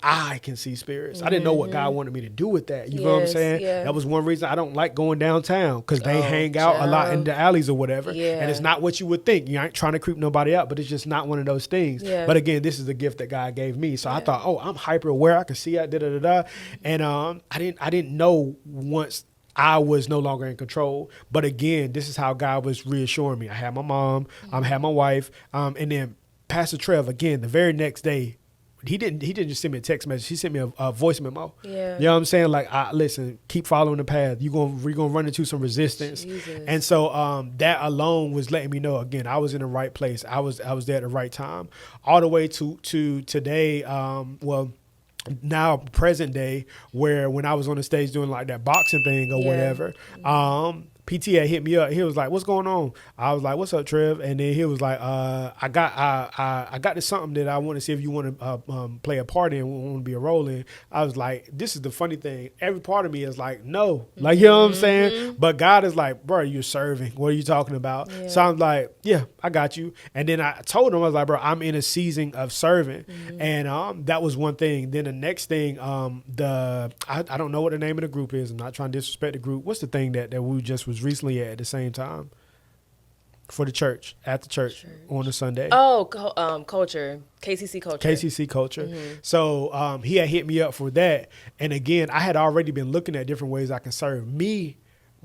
I can see spirits. I didn't know what God wanted me to do with that. You know what I'm Yes, saying? yeah. That was one reason I don't like going downtown, because they Oh, hang out a lot in child. the alleys or whatever. Yeah. And it's not what you would think. You ain't trying to creep nobody out, but it's just not one of those things. Yeah. But again, this is the gift that God gave me. So I thought, I'm hyper aware. I can see it, da-da-da-da. And I didn't know once I was no longer in control. But again, this is how God was reassuring me. I had my mom, I had my wife, and then Pastor Trev, again, the very next day, he didn't just send me a text message. He sent me a voice memo. Yeah. You know what I'm saying? Like, listen, keep following the path. We're gonna run into some resistance. Jesus. And so that alone was letting me know, again, I was in the right place. I was there at the right time. All the way to today, now present day, where when I was on the stage doing like that boxing thing or Yeah. whatever, PT had hit me up. He was like, "What's going on?" I was like, "What's up, Trev?" And then he was like, "I got this something that I want to see if you want to play a part in, want to be a role in." I was like, "This is the funny thing. Every part of me is like, no, like, you know what I'm saying?" But God is like, "Bro, you're serving. What are you talking about?" Yeah. So I'm like, "Yeah, I got you." And then I told him, I was like, "Bro, I'm in a season of serving," and that was one thing. Then the next thing, I don't know what the name of the group is. I'm not trying to disrespect the group. What's the thing that we just was recently at the same time for the church, at the church on a Sunday? Oh, culture. KCC culture. KCC culture. So he had hit me up for that. And again, I had already been looking at different ways I can serve.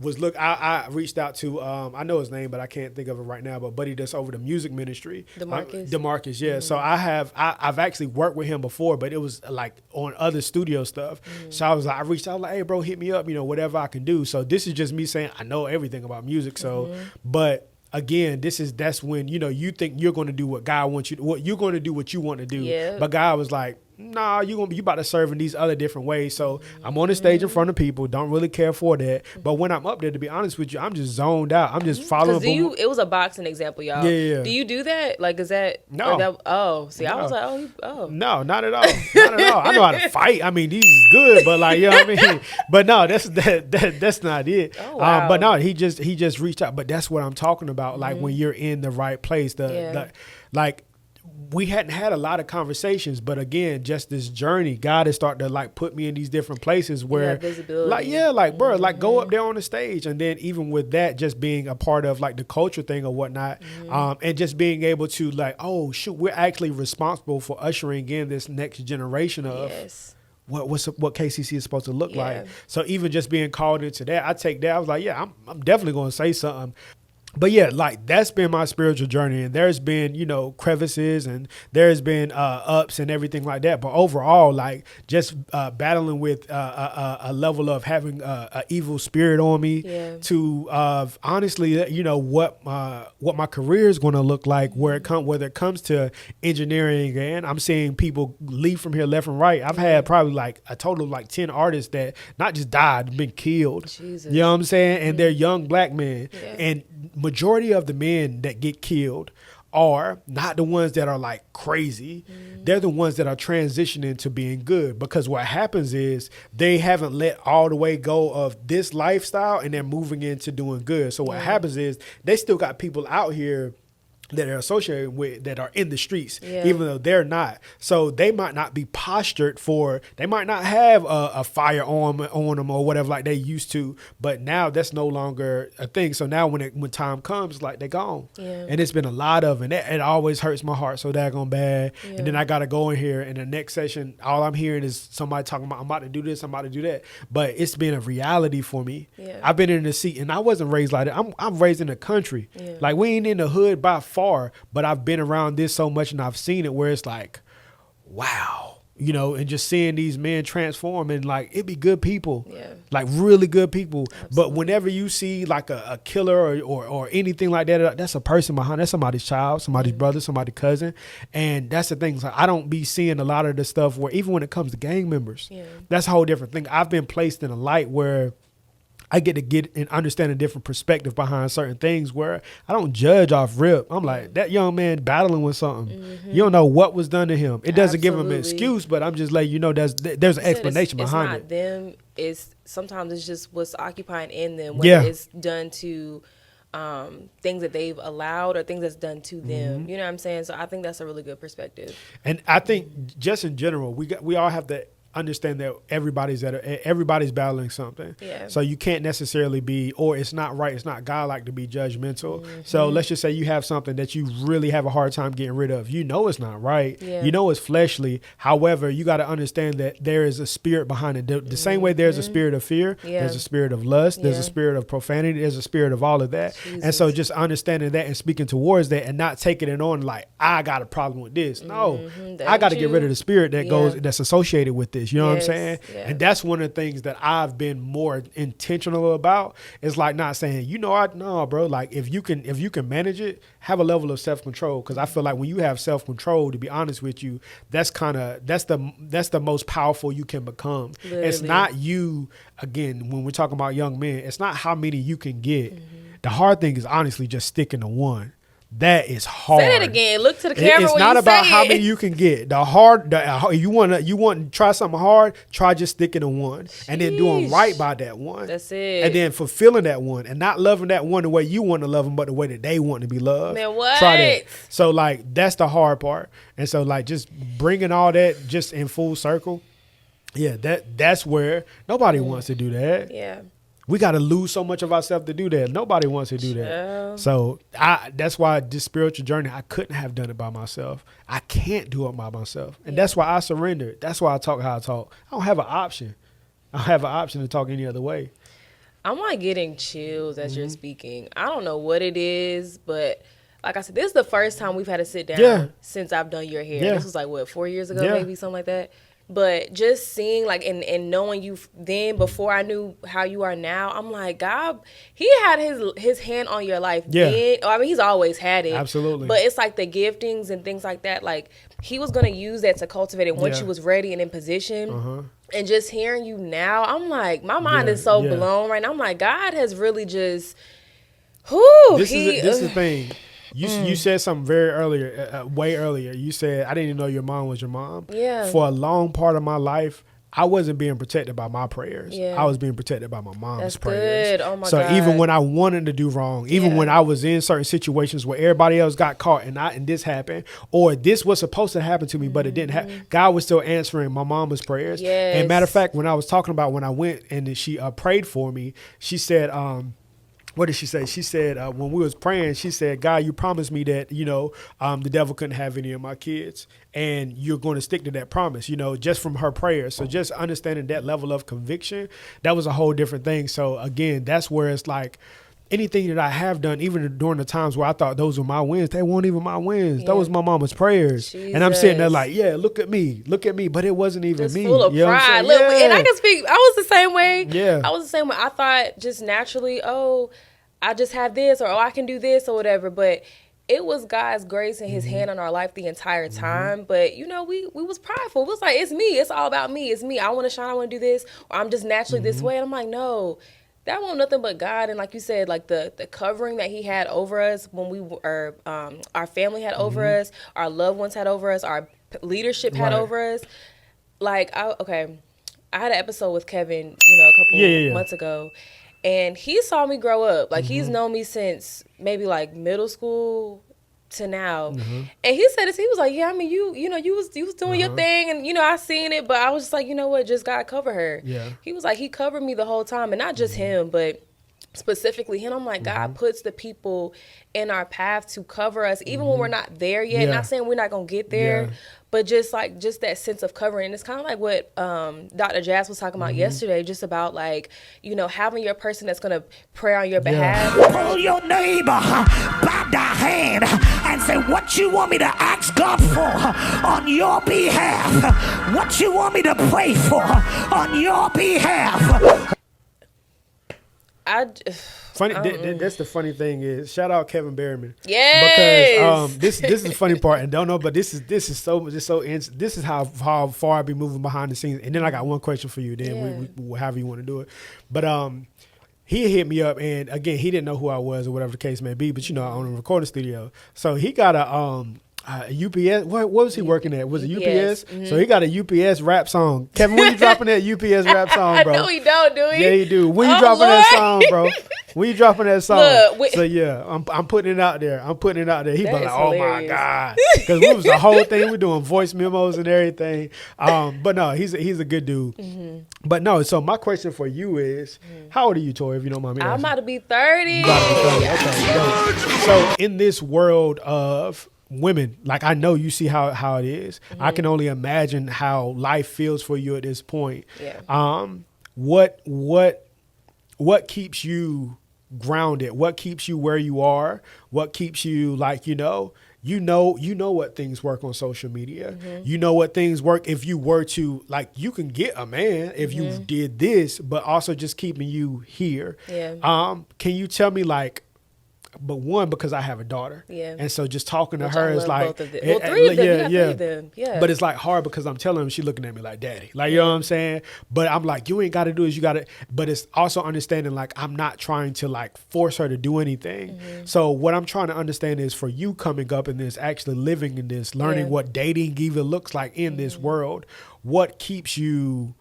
I reached out to, I know his name, but I can't think of it right now, but buddy that's over the music ministry. DeMarcus, yeah. So I've actually worked with him before, but it was like on other studio stuff. So I reached out like, "Hey bro, hit me up, whatever I can do." So this is just me saying, I know everything about music. So, but again, that's when, you think you're going to do what God wants you to, you're going to do what you want to do. Yeah. But God was like, "Nah, you about to serve in these other different ways." So I'm on the stage in front of people, don't really care for that. But when I'm up there, to be honest with you, I'm just zoned out. I'm just following. It was a boxing example, y'all. Yeah. Do you do that? Like, is that? No. I was like, oh. No, not at all. Not at all. I know how to fight. I mean, these is good, but like, you know what I mean? But no, that's not it. Oh, wow. But no, he just reached out. But that's what I'm talking about. Like when you're in the right place, like we hadn't had a lot of conversations, but again, just this journey, God has started to like put me in these different places where, visibility. bro, like go up there on the stage, and then even with that, just being a part of like the culture thing or whatnot, and just being able to like, oh shoot, we're actually responsible for ushering in this next generation of. Yes. What KCC is supposed to look Yeah. like. So even just being called into that, I take that. I was like, yeah, I'm definitely going to say something. But yeah, like that's been my spiritual journey, and there's been, crevices, and there's been ups and everything like that. But overall, like just battling with a level of having an evil spirit on me, to honestly, what my career is going to look like, whether it comes to engineering, and I'm seeing people leave from here left and right. I've had probably like a total of like 10 artists that not just died, been killed. Jesus. You know what I'm saying? And they're young black men, Yeah. and majority of the men that get killed are not the ones that are like crazy. They're the ones that are transitioning to being good, because what happens is they haven't let all the way go of this lifestyle and they're moving into doing good. So what happens is they still got people out here that are associated with that are in the streets, Yeah. even though they're not. So they might not be postured for, they might not have a firearm on them or whatever like they used to, but now that's no longer a thing. So now when time comes, like, they're gone. Yeah. And it's been a lot of, and it always hurts my heart so daggone bad. Yeah. And then I got to go in here, and the next session, all I'm hearing is somebody talking about, I'm about to do this, I'm about to do that. But it's been a reality for me. Yeah. I've been in the seat, and I wasn't raised like that. I'm raised in the country. Yeah. Like, we ain't in the hood by far, but I've been around this so much, and I've seen it where it's like, wow. You know, and just seeing these men transform, and like, it be good people, Yeah. like really good people. Absolutely. But whenever you see like a killer or anything like that, that's a person behind. That's somebody's child, somebody's brother, somebody's cousin, and that's the thing. So I don't be seeing a lot of the stuff where, even when it comes to gang members, Yeah. that's a whole different thing. I've been placed in a light where I get to get and understand a different perspective behind certain things, where I don't judge off rip. I'm like, that young man battling with something. Mm-hmm. You don't know what was done to him. It doesn't give him an Absolutely. excuse, but I'm just letting you know there's an explanation behind it's it. not them. It's sometimes it's just what's occupying in them. Yeah. Whether it's done to things that they've allowed or things that's done to them. Mm-hmm. You know what I'm saying? So I think that's a really good perspective. And I think just in general, we all have to understand that everybody's battling something. Yeah. So you can't necessarily be, or it's not right, it's not God-like to be judgmental. So let's just say you have something that you really have a hard time getting rid of. You know it's not right. Yeah. You know it's fleshly. However, you got to understand that there is a spirit behind it. The same way there's a spirit of fear, Yeah. there's a spirit of lust, there's Yeah. a spirit of profanity, there's a spirit of all of that. Jesus. And so just understanding that and speaking towards that, and not taking it on like, I got a problem with this. No, That I got to ain't get you. rid of the spirit that Yeah. that's associated with this. You know Yes, what I'm saying? yeah. And that's one of the things that I've been more intentional about. It's like not saying, no, bro, like if you can manage it, have a level of self-control. Cause I feel like when you have self-control, to be honest with you, that's the most powerful you can become. Literally. It's not you, again, when we're talking about young men, it's not how many you can get. The hard thing is honestly just sticking to one. That is hard. Say that again. Look to the camera. It's when not you about say how it. many you can get. You want to try something hard, try just sticking to one, and then doing Sheesh. right by that one. That's it. And then fulfilling that one, and not loving that one the way you want to love them, but the way that they want to be loved. Man, what? Try that. So like that's the hard part, and so like just bringing all that just in full circle. Yeah, that's where nobody wants to do that. Yeah. We got to lose so much of ourselves to do that. Nobody wants to do that. Yeah. So that's why this spiritual journey, I couldn't have done it by myself. I can't do it by myself. And that's why I surrendered. That's why I talk how I talk. I don't have an option. I don't have an option to talk any other way. I'm like getting chills as you're speaking. I don't know what it is, but like I said, this is the first time we've had to sit down since I've done your hair. Yeah. This was like, what, 4 years ago, Yeah. maybe, something like that. But just seeing like and knowing you then before I knew how you are now, I'm like, God, he had his hand on your life then. I mean, he's always had it. Absolutely. But it's like the giftings and things like that. Like he was going to use that to cultivate it once Yeah. you was ready and in position. And just hearing you now, I'm like, my mind Yeah, is so yeah. blown right now. I'm like, God has really just, whoo. This is the thing. You said something way earlier. You said, I didn't even know your mom was your mom. Yeah. For a long part of my life, I wasn't being protected by my prayers. Yeah. I was being protected by my mom's That's prayers. good. Oh my so God. even when I wanted to do wrong, even Yeah. when I was in certain situations where everybody else got caught and this happened, or this was supposed to happen to me, but it didn't happen, God was still answering my mama's prayers. Yes. And matter of fact, when I was talking about when I went and she prayed for me, she said, what did she say? She said, when we was praying, she said, God, you promised me that, the devil couldn't have any of my kids, and you're going to stick to that promise, just from her prayers. So just understanding that level of conviction, that was a whole different thing. So again, that's where it's like, anything that I have done, even during the times where I thought those were my wins, they weren't even my wins. Yeah. That was my mama's prayers. Jesus. And I'm sitting there like, yeah, look at me, but it wasn't even just me. full of You know what I'm pride. saying? Look, Yeah. and I can speak. I was the same way. Yeah. I was the same way. I thought just naturally, I just have this, or I can do this, or whatever. But it was God's grace and His hand on our life the entire time. But we was prideful. It was like, it's me. It's all about me. It's me. I want to shine. I want to do this, or I'm just naturally this way. And I'm like, no. That wasn't nothing but God, and like you said, like the covering that He had over us when we were, our family had over us, our loved ones had over us, our leadership had Right. over us. Like, I had an episode with Kevin, a couple months ago, and he saw me grow up. Like he's known me since maybe like middle school, to now. And he said this, he was like, yeah, I mean, you know, you was doing your thing, and, you know, I seen it, but I was just like, you know what, just God cover her. Yeah. He was like, he covered me the whole time, and not just him, but specifically him. I'm like, God puts the people in our path to cover us, even when we're not there yet. Yeah. Not saying we're not gonna get there, but just that sense of covering. And it's kind of like what Dr. Jazz was talking about yesterday, just about like, you know, having your person that's gonna pray on your behalf. Pull your neighbor by the hand and say, what you want me to ask God for on your behalf? What you want me to pray for on your behalf? Funny, that's the funny thing is, shout out Kevin Berryman. Yes. Because this is the funny part, and don't know, but this is how far I be moving behind the scenes. And then I got one question for you. Then we however you want to do it, but he hit me up, and again, he didn't know who I was or whatever the case may be. But you know, I own a recording studio, so he got a UPS. What was he working at? Was it UPS? So he got a UPS rap song. Kevin, when you dropping that UPS rap song, bro? No, he don't, do he? Yeah, he do. When you dropping that song, bro? When you dropping that song? Look, so yeah, I'm putting it out there. He be like, oh hilarious. my God, because we was the whole thing. We're doing voice memos and everything. But no, he's a good dude. But no, so my question for you is, how old are you, Tori? If you don't mind me asking. I'm about to be 30. You about to be 30. Okay. So in this world of women, like I know you see how it is. I can only imagine how life feels for you at this point. Yeah. What keeps you grounded? What keeps you where you are? What keeps you like, you know what things work on social media. You know what things work if you were to, like, you can get a man if you did this, but also just keeping you here. Yeah. Can you tell me, like, but one, because I have a daughter. Yeah. And so just talking to Which her I is love like, both of them. Well, three of them. You got three of them. Yeah. But it's like hard because I'm telling her, she looking at me like daddy. Like, you know what I'm saying? But I'm like, you ain't got to do this. You got to, but it's also understanding, like, I'm not trying to like force her to do anything. So what I'm trying to understand is, for you coming up in this, actually living in this, learning what dating even looks like in this world, what keeps you,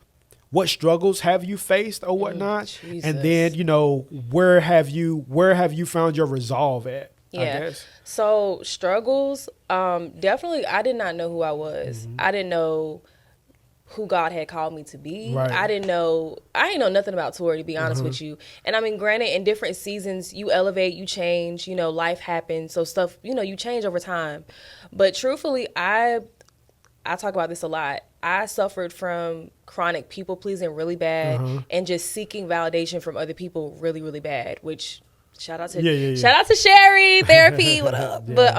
what struggles have you faced or whatnot? And then, you know, where have you found your resolve at? Yeah. I guess. So struggles, definitely, I did not know who I was. I didn't know who God had called me to be. Right. I didn't know nothing about Tori, to be honest with you. And I mean, granted, in different seasons, you elevate, you change, you know, life happens. So stuff, you know, you change over time. But truthfully, I talk about this a lot. I suffered from chronic people pleasing really bad, and just seeking validation from other people really, really bad, which shout out to Sherry therapy. What up? But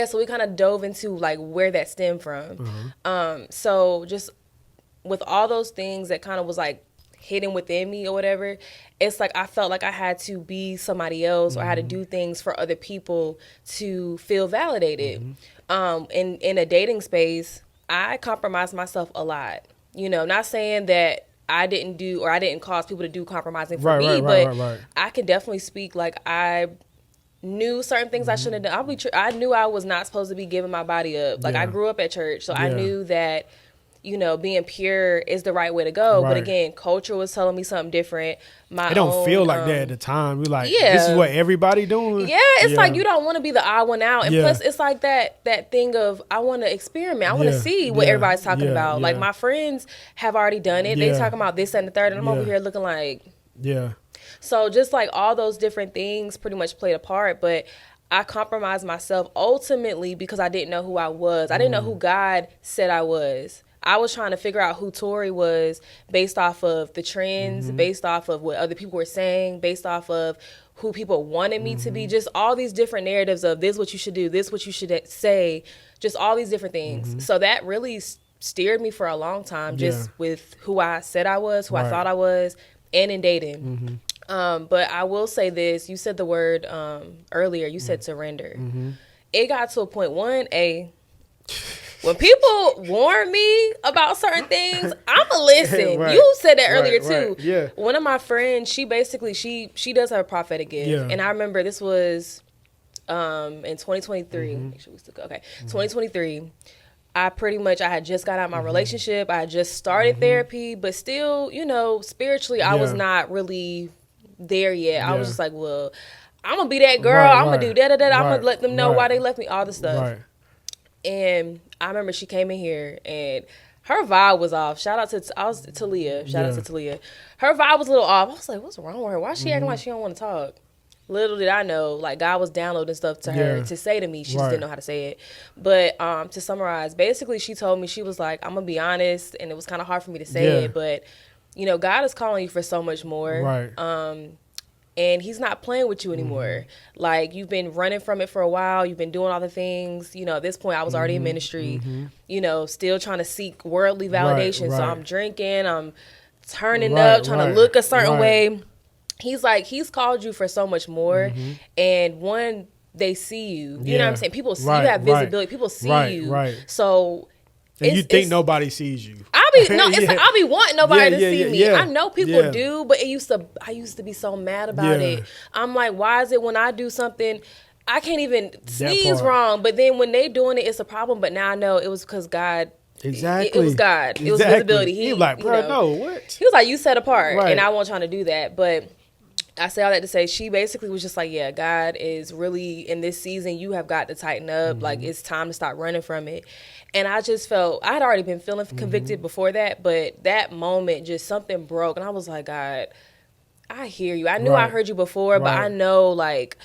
so we kind of dove into like where that stemmed from. So just with all those things that kind of was like hidden within me or whatever, it's like I felt like I had to be somebody else, or I had to do things for other people to feel validated. In a dating space, I compromised myself a lot. You know, not saying that I didn't do, or I didn't cause people to do compromising for me, but I can definitely speak, like, I knew certain things I shouldn't have done. I knew I was not supposed to be giving my body up. Like, I grew up at church, so I knew that, you know, being pure is the right way to go. But again, culture was telling me something different. It don't feel like that at the time. We're like, this is what everybody doing. Yeah, it's like you don't want to be the odd one out. And plus, it's like that thing of, I want to experiment. I want to see what everybody's talking about. Like, my friends have already done it. They talking about this and the third, and I'm over here looking like... Yeah. So just like all those different things pretty much played a part. But I compromised myself ultimately because I didn't know who I was. I didn't know who God said I was. I was trying to figure out who Tori was based off of the trends, based off of what other people were saying, based off of who people wanted me to be, just all these different narratives of this what you should do, this what you should say, just all these different things. So that really steered me for a long time, just with who I said I was, who I thought I was, and in dating. But I will say this, you said the word earlier, you said surrender. It got to a point, when people warn me about certain things, I'ma listen. You said that earlier too. Yeah. One of my friends, she basically she does have a prophetic gift, and I remember this was in 2023. Make sure we still go. Okay, 2023. I had just got out of my relationship. I had just started therapy, but still, you know, spiritually, I was not really there yet. I was just like, well, I'm gonna be that girl. I'm gonna do da. I'm gonna let them know why they left me. All the stuff. Right. And I remember she came in here and her vibe was off. Shout out to Talia. Shout out to Talia. Her vibe was a little off. I was like, what's wrong with her? Why is she acting like she don't want to talk? Little did I know, like, God was downloading stuff to her to say to me. She just didn't know how to say it. But to summarize, basically she told me, she was like, I'm gonna be honest, and it was kind of hard for me to say it, but you know, God is calling you for so much more. Right. And he's not playing with you anymore. Like, you've been running from it for a while. You've been doing all the things. You know, at this point, I was already in ministry, you know, still trying to seek worldly validation. So I'm drinking, I'm turning up, trying to look a certain way. He's like, he's called you for so much more. And one, they see you. You know what I'm saying? People see you have visibility. People see you. So... And you think nobody sees you. I be wanting nobody to see me. I know people do, but I used to be so mad about it. I'm like, why is it when I do something, I can't even sneeze wrong, but then when they doing it, it's a problem. But now I know it was because God. Exactly. It was God. It was visibility. He was like, bro, no, what? He was like, you set apart, and I wasn't trying to do that, but. I say all that to say she basically was just like, yeah, God is really in this season. You have got to tighten up. Like, it's time to stop running from it. And I just felt, I had already been feeling convicted before that, but that moment, just something broke. And I was like, God, I hear you. I knew I heard you before, but I know, like,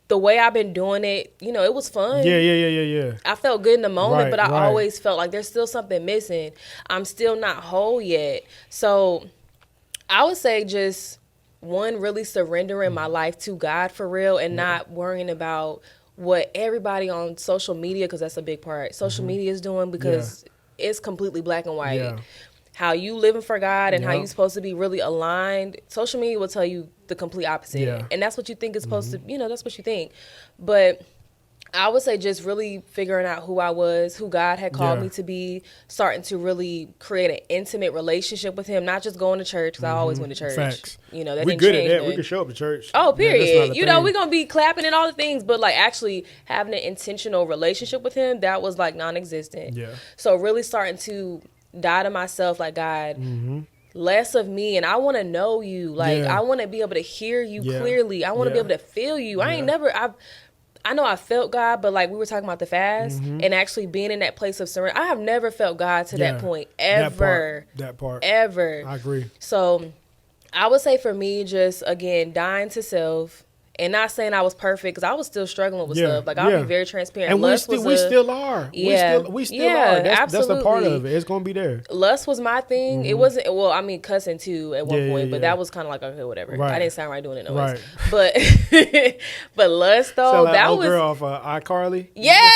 the way I've been doing it, you know, it was fun. Yeah. I felt good in the moment, but I always felt like there's still something missing. I'm still not whole yet. So I would say just... one, really surrendering my life to God for real and not worrying about what everybody on social media, because that's a big part, social media is doing, because it's completely black and white. How you living for God and how you supposed to be really aligned, social media will tell you the complete opposite. And that's what you think is supposed to, you know, that's what you think. But I would say just really figuring out who I was, who God had called me to be, starting to really create an intimate relationship with him, not just going to church, because I always went to church. Facts. You know, that we didn't good change at that. it. We can show up to church. Oh, period. You know, we're we're going to be clapping and all the things, but like actually having an intentional relationship with him, that was like non-existent. Yeah. So really starting to die to myself, like, God, less of me, and I want to know you. Like, I want to be able to hear you clearly. I want to be able to feel you. I know I felt God, but like we were talking about the fast and actually being in that place of surrender, I have never felt God to that point, ever. That part. Ever. I agree. So I would say for me, just, again, dying to self, and not saying I was perfect, because I was still struggling with stuff. Like, I'll be very transparent. And we still are. Yeah. We still are. That's the part of it. It's going to be there. Lust was my thing. It wasn't, well, I mean, cussing too at one point, but that was kind of like, okay, whatever. I didn't sound right doing it no ways. But, but lust, though, like that was. girl off iCarly. Yeah.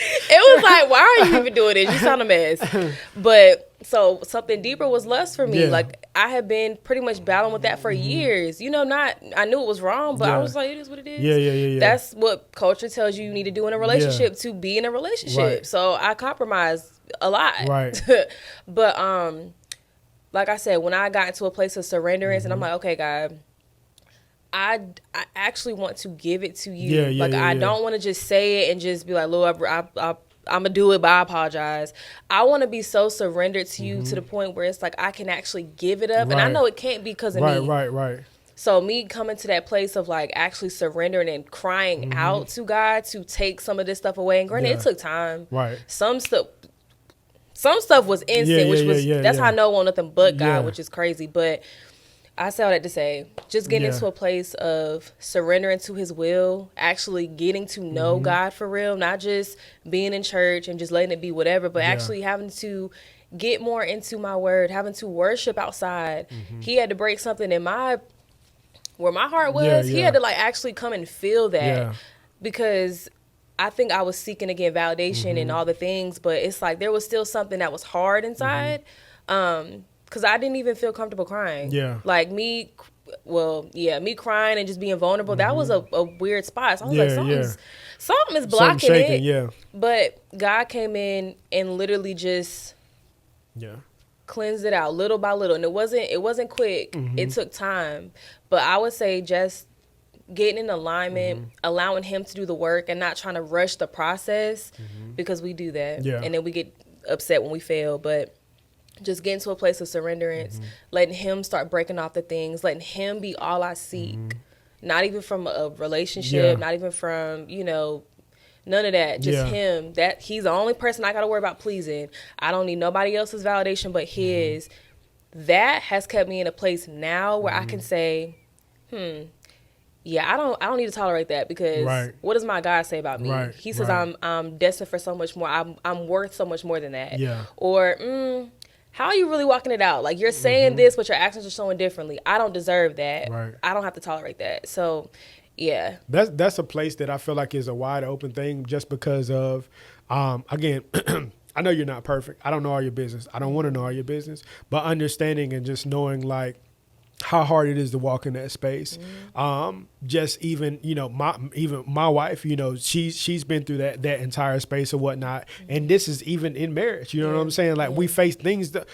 It was like, why are you even doing this? You sound a mess. But so something deeper was lust for me. Like, I had been pretty much battling with that for years. You know, I knew it was wrong, but I was like, it is what it is. Yeah. That's what culture tells you need to do in a relationship to be in a relationship. So I compromised a lot. Right. But like I said, when I got into a place of surrenderance and I'm like, okay, God, I actually want to give it to you. I don't want to just say it and just be like, Lord, I'm going to do it, but I apologize. I want to be so surrendered to you to the point where it's like I can actually give it up. And I know it can't be because of me. Right. So me coming to that place of like actually surrendering and crying out to God to take some of this stuff away. And granted, it took time. Right. Some stuff was instant, which was, that's how I know I want nothing but God, which is crazy. But I say all that to say, just getting into a place of surrendering to his will, actually getting to know God for real, not just being in church and just letting it be whatever, but actually having to get more into my word, having to worship outside. He had to break something in where my heart was. He had to like actually come and feel that because I think I was seeking again validation and all the things, but it's like there was still something that was hard inside. Because I didn't even feel comfortable crying. Like me crying and just being vulnerable, that was a weird spot. So I was like, something is blocking it. But God came in and literally just cleansed it out little by little. And it wasn't quick. It took time. But I would say just getting in alignment, allowing him to do the work and not trying to rush the process because we do that. And then we get upset when we fail. But just getting to a place of surrenderance, letting him start breaking off the things, letting him be all I seek. Not even from a relationship, not even from, none of that. Just him. That he's the only person I got to worry about pleasing. I don't need nobody else's validation but his. That has kept me in a place now where I can say, yeah, I don't need to tolerate that, because what does my God say about me? He says I'm destined for so much more. I'm worth so much more than that. Yeah. Or how are you really walking it out? Like, you're saying this, but your actions are showing differently. I don't deserve that. Right. I don't have to tolerate that. So, yeah. That's a place that I feel like is a wide open thing, just because of, again, I know you're not perfect. I don't know all your business. I don't want to know all your business. But understanding and just knowing, like, how hard it is to walk in that space. Just even, my wife, she's been through that entire space or whatnot. And this is even in marriage, you know what I'm saying? Like, we face things that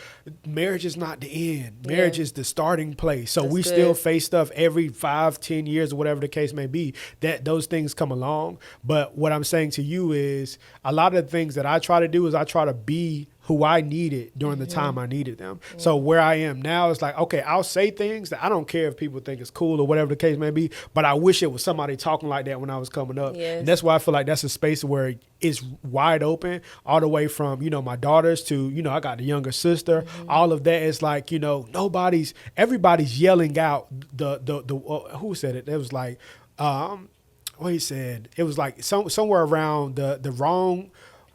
marriage is not the end. Marriage is the starting place. So we still face stuff every 5-10 years or whatever the case may be, that those things come along. But what I'm saying to you is, a lot of the things that I try to do is I try to be who I needed during the time I needed them. So where I am now is like, okay, I'll say things that I don't care if people think it's cool or whatever the case may be, but I wish it was somebody talking like that when I was coming up. Yes. And that's why I feel like that's a space where it's wide open, all the way from, my daughters to, I got the younger sister, all of that is like, everybody's yelling out who said it? It was like, what he said, it was like somewhere around the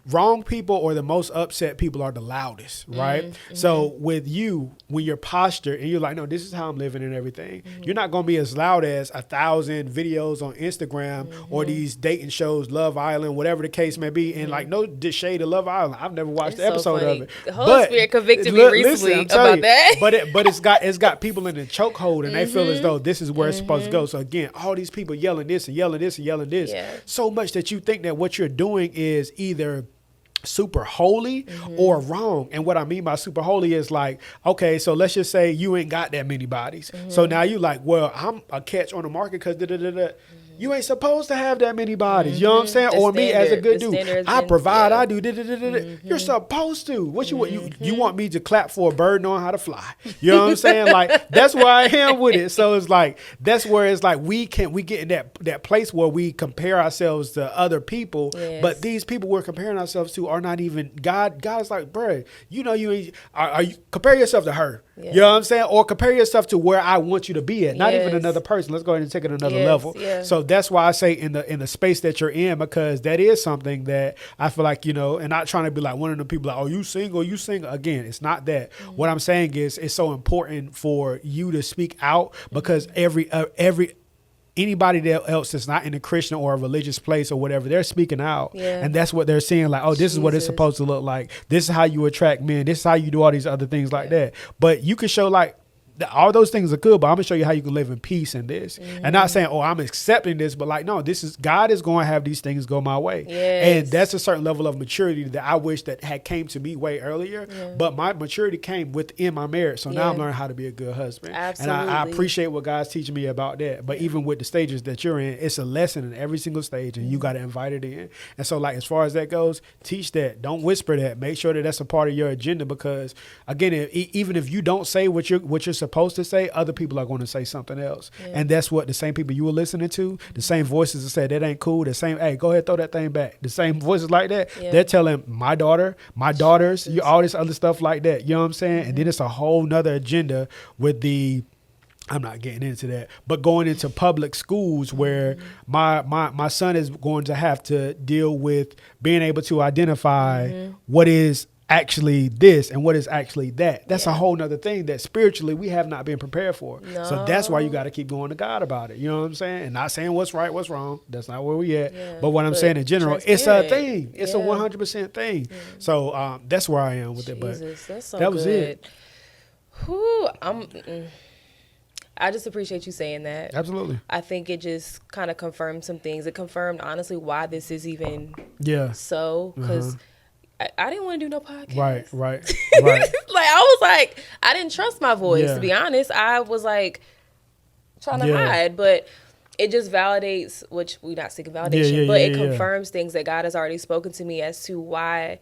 wrong people or the most upset people are the loudest, right? So with you, when you're postured and you're like, no, this is how I'm living and everything, you're not going to be as loud as 1,000 videos on Instagram or these dating shows, Love Island, whatever the case may be. And like, no shade of Love Island. I've never watched the episode of it. The Holy Spirit convicted me recently about that. But it's got people in the chokehold, and they feel as though this is where it's supposed to go. So again, all these people yelling this and yelling this and yelling this, so much that you think that what you're doing is either super holy or wrong. And what I mean by super holy is like, okay, so let's just say you ain't got that many bodies. So now you like, well, I'm a catch on the market because you ain't supposed to have that many bodies. You know what I'm saying? Or me as a good dude, I provide, I do. You're supposed to. What you want? You want me to clap for a bird knowing how to fly? You know what I'm saying? Like, that's where I am with it. So it's like, that's where it's like we get in that place where we compare ourselves to other people, but these people we're comparing ourselves to are not even God. God's like, bro, you ain't. Are you compare yourself to her? You know what I'm saying? Or compare yourself to where I want you to be at. Not even another person. Let's go ahead and take it another level. So that's why I say in the space that you're in, because that is something that I feel like, and not trying to be like one of the people like, oh, you single. Again, it's not that. What I'm saying is it's so important for you to speak out, because anybody else that's not in a Christian or a religious place or whatever, they're speaking out. And that's what they're seeing. Like, oh, this is what it's supposed to look like. This is how you attract men. This is how you do all these other things like that. But you can show like, all those things are good, but I'm gonna show you how you can live in peace in this. And not saying, oh, I'm accepting this, but like, no, God is going to have these things go my way. And that's a certain level of maturity that I wish that had came to me way earlier. But my maturity came within my marriage. So now I'm learning how to be a good husband. Absolutely. And I appreciate what God's teaching me about that. But even with the stages that you're in, it's a lesson in every single stage, and you got to invite it in. And so like, as far as that goes, teach that. Don't whisper that. Make sure that that's a part of your agenda, because again, even if you don't say what you're supposed to say, other people are going to say something else. And that's what the same people you were listening to, the same voices that said that ain't cool, the same, hey, go ahead, throw that thing back, the same voices like that, they're telling my daughters, all this other stuff like that. You know what I'm saying? And then it's a whole nother agenda with I'm not getting into that, but going into public schools where my son is going to have to deal with being able to identify what is actually this and what is actually that. That's a whole nother thing that spiritually we have not been prepared for. No. So that's why you got to keep going to God about it. You know what I'm saying? And not saying what's right, what's wrong. That's not where we at. But what I'm saying in general, it's a thing. It's a 100% thing. So that's where I am with it. But that's so that was good. it. Whew, I just appreciate you saying that. Absolutely. I think it just kind of confirmed some things. It confirmed, honestly, why this is even so. Because I didn't want to do no podcast. Right. Like, I was like, I didn't trust my voice, to be honest. I was like trying to hide. But it just validates, which we're not seeking validation, but it confirms things that God has already spoken to me as to why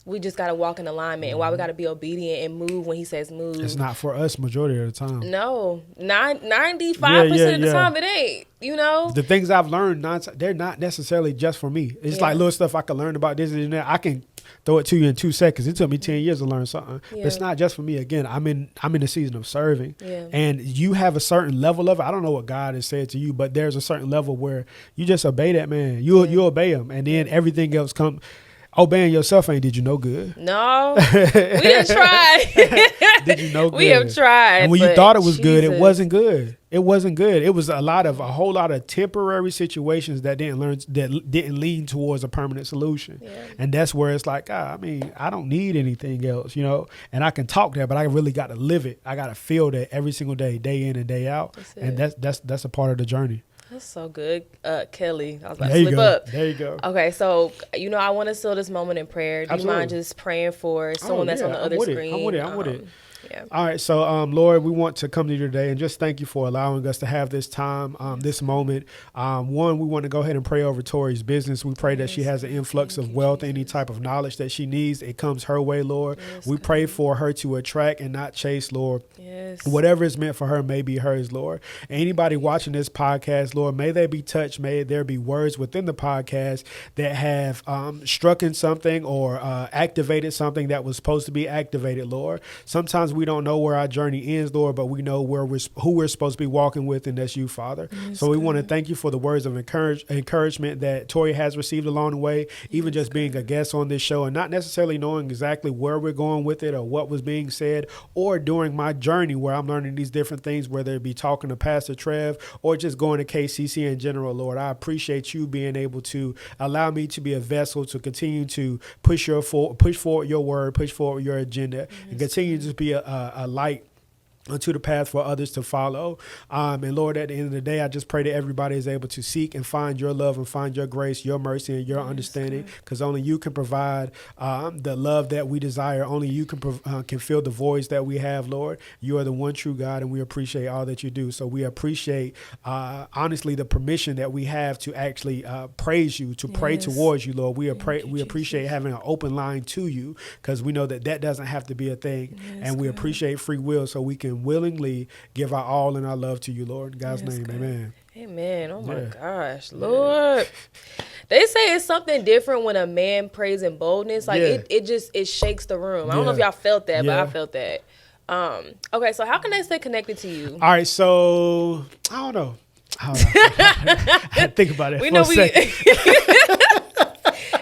we just got to walk in alignment, and why we got to be obedient and move when he says move. It's not for us majority of the time. No, 95% of the time it ain't. You know, the things I've learned, they're not necessarily just for me. It's like little stuff I can learn about this and that. I can throw it to you in 2 seconds. It took me 10 years to learn something. But it's not just for me. Again, I'm in the season of serving, and you have a certain level of it. I don't know what God has said to you, but there's a certain level where you just obey that man. You obey him, and then everything else comes. Obeying yourself ain't did you no good. No, we have tried. Did you no good? We have tried. And when you thought it was good, it wasn't good. It wasn't good. It was a whole lot of temporary situations that didn't lean towards a permanent solution. Yeah. And that's where it's like, I don't need anything else, you know. And I can talk that, but I really got to live it. I got to feel that every single day in and day out. And that's a part of the journey. That's so good, Kelly. I was about to slip up. There you go. Okay, so, I want to seal this moment in prayer. Do you mind just praying for someone that's on the other screen? I'm with it. Yeah. All right. So, Lord, we want to come to you today and just thank you for allowing us to have this time, this moment. One, we want to go ahead and pray over Tori's business. We pray that she has an influx of wealth, any type of knowledge that she needs. It comes her way, Lord. Yes, we pray for her to attract and not chase, Lord. Yes. Whatever is meant for her may be hers, Lord. Anybody watching this podcast, Lord, may they be touched. May there be words within the podcast that have struck in something or activated something that was supposed to be activated, Lord. Sometimes we don't know where our journey ends, Lord, but we know who we're supposed to be walking with, and that's you, Father. Yes, so we want to thank you for the words of encouragement that Tori has received along the way, even just being a guest on this show and not necessarily knowing exactly where we're going with it or what was being said, or during my journey where I'm learning these different things, whether it be talking to Pastor Trev or just going to KCC in general, Lord. I appreciate you being able to allow me to be a vessel to continue to push forward your word, push forward your agenda, and continue to be a light onto the path for others to follow. And Lord, at the end of the day, I just pray that everybody is able to seek and find your love and find your grace, your mercy, and your understanding, because only you can provide the love that we desire. Only you can fill the voids that we have, Lord. You are the one true God, and we appreciate all that you do. So we appreciate, honestly, the permission that we have to actually praise you, to pray towards you, Lord. We appreciate having an open line to you, because we know that doesn't have to be a thing. And we appreciate free will, so we can willingly give our all and our love to you, Lord. In God's name, amen. Amen. Oh my gosh, Lord. They say it's something different when a man prays in boldness. Like it shakes the room. I don't know if y'all felt that, but I felt that. Okay, so how can they stay connected to you? All right, so I don't know. I had to think about it for a second.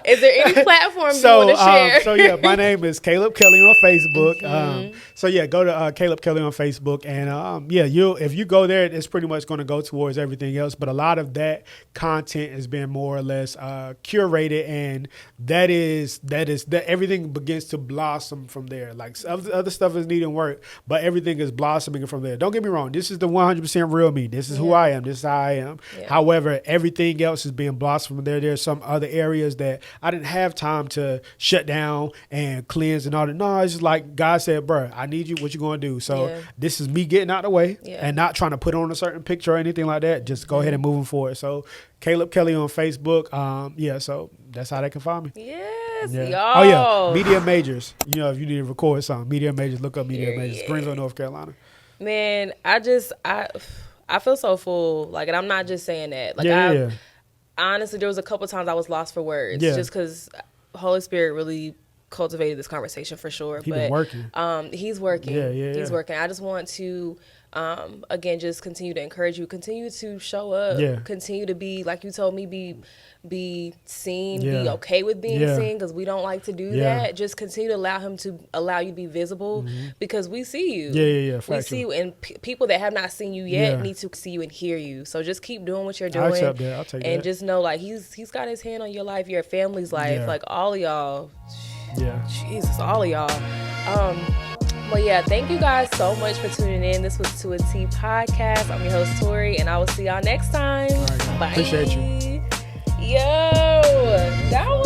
Is there any platform you want to share? My name is Caleb Kelly on Facebook. Go to Caleb Kelly on Facebook, and if you go there, it's pretty much going to go towards everything else. But a lot of that content has been more or less curated, and that everything begins to blossom from there. Like other stuff is needing work, but everything is blossoming from there. Don't get me wrong. This is the 100% real me. This is who I am. This is how I am. Yeah. However, everything else is being blossomed from there. There's some other areas that I didn't have time to shut down and cleanse and all that. No, it's just like God said, bro, I need you. What you going to do? So this is me getting out of the way and not trying to put on a certain picture or anything like that. Just go ahead and moving forward. So Caleb Kelly on Facebook. So that's how they can find me. Yes, y'all. Oh, yeah. Media Majors. You know, if you need to record something, Media Majors, look up Media Majors. Greenville, North Carolina. Man, I feel so full. Like, and I'm not just saying that. Like, honestly, there was a couple times I was lost for words, just because Holy Spirit really cultivated this conversation for sure. He's working. He's working. He's working. I just want to, again, just continue to encourage you, continue to show up, continue to be, like you told me, be seen, be okay with being seen, because we don't like to do that. Just continue to allow you to be visible, because we see you. We see you, and people that have not seen you yet need to see you and hear you. So just keep doing what you're doing. I'll accept that. I'll take and that. Just know, like, he's got his hand on your life, your family's life, like all of y'all. Jesus, all of y'all. But thank you guys so much for tuning in. This was S2E2 Podcast. I'm your host, Tori, and I will see y'all next time. All right, bye. Appreciate you. Yo, that was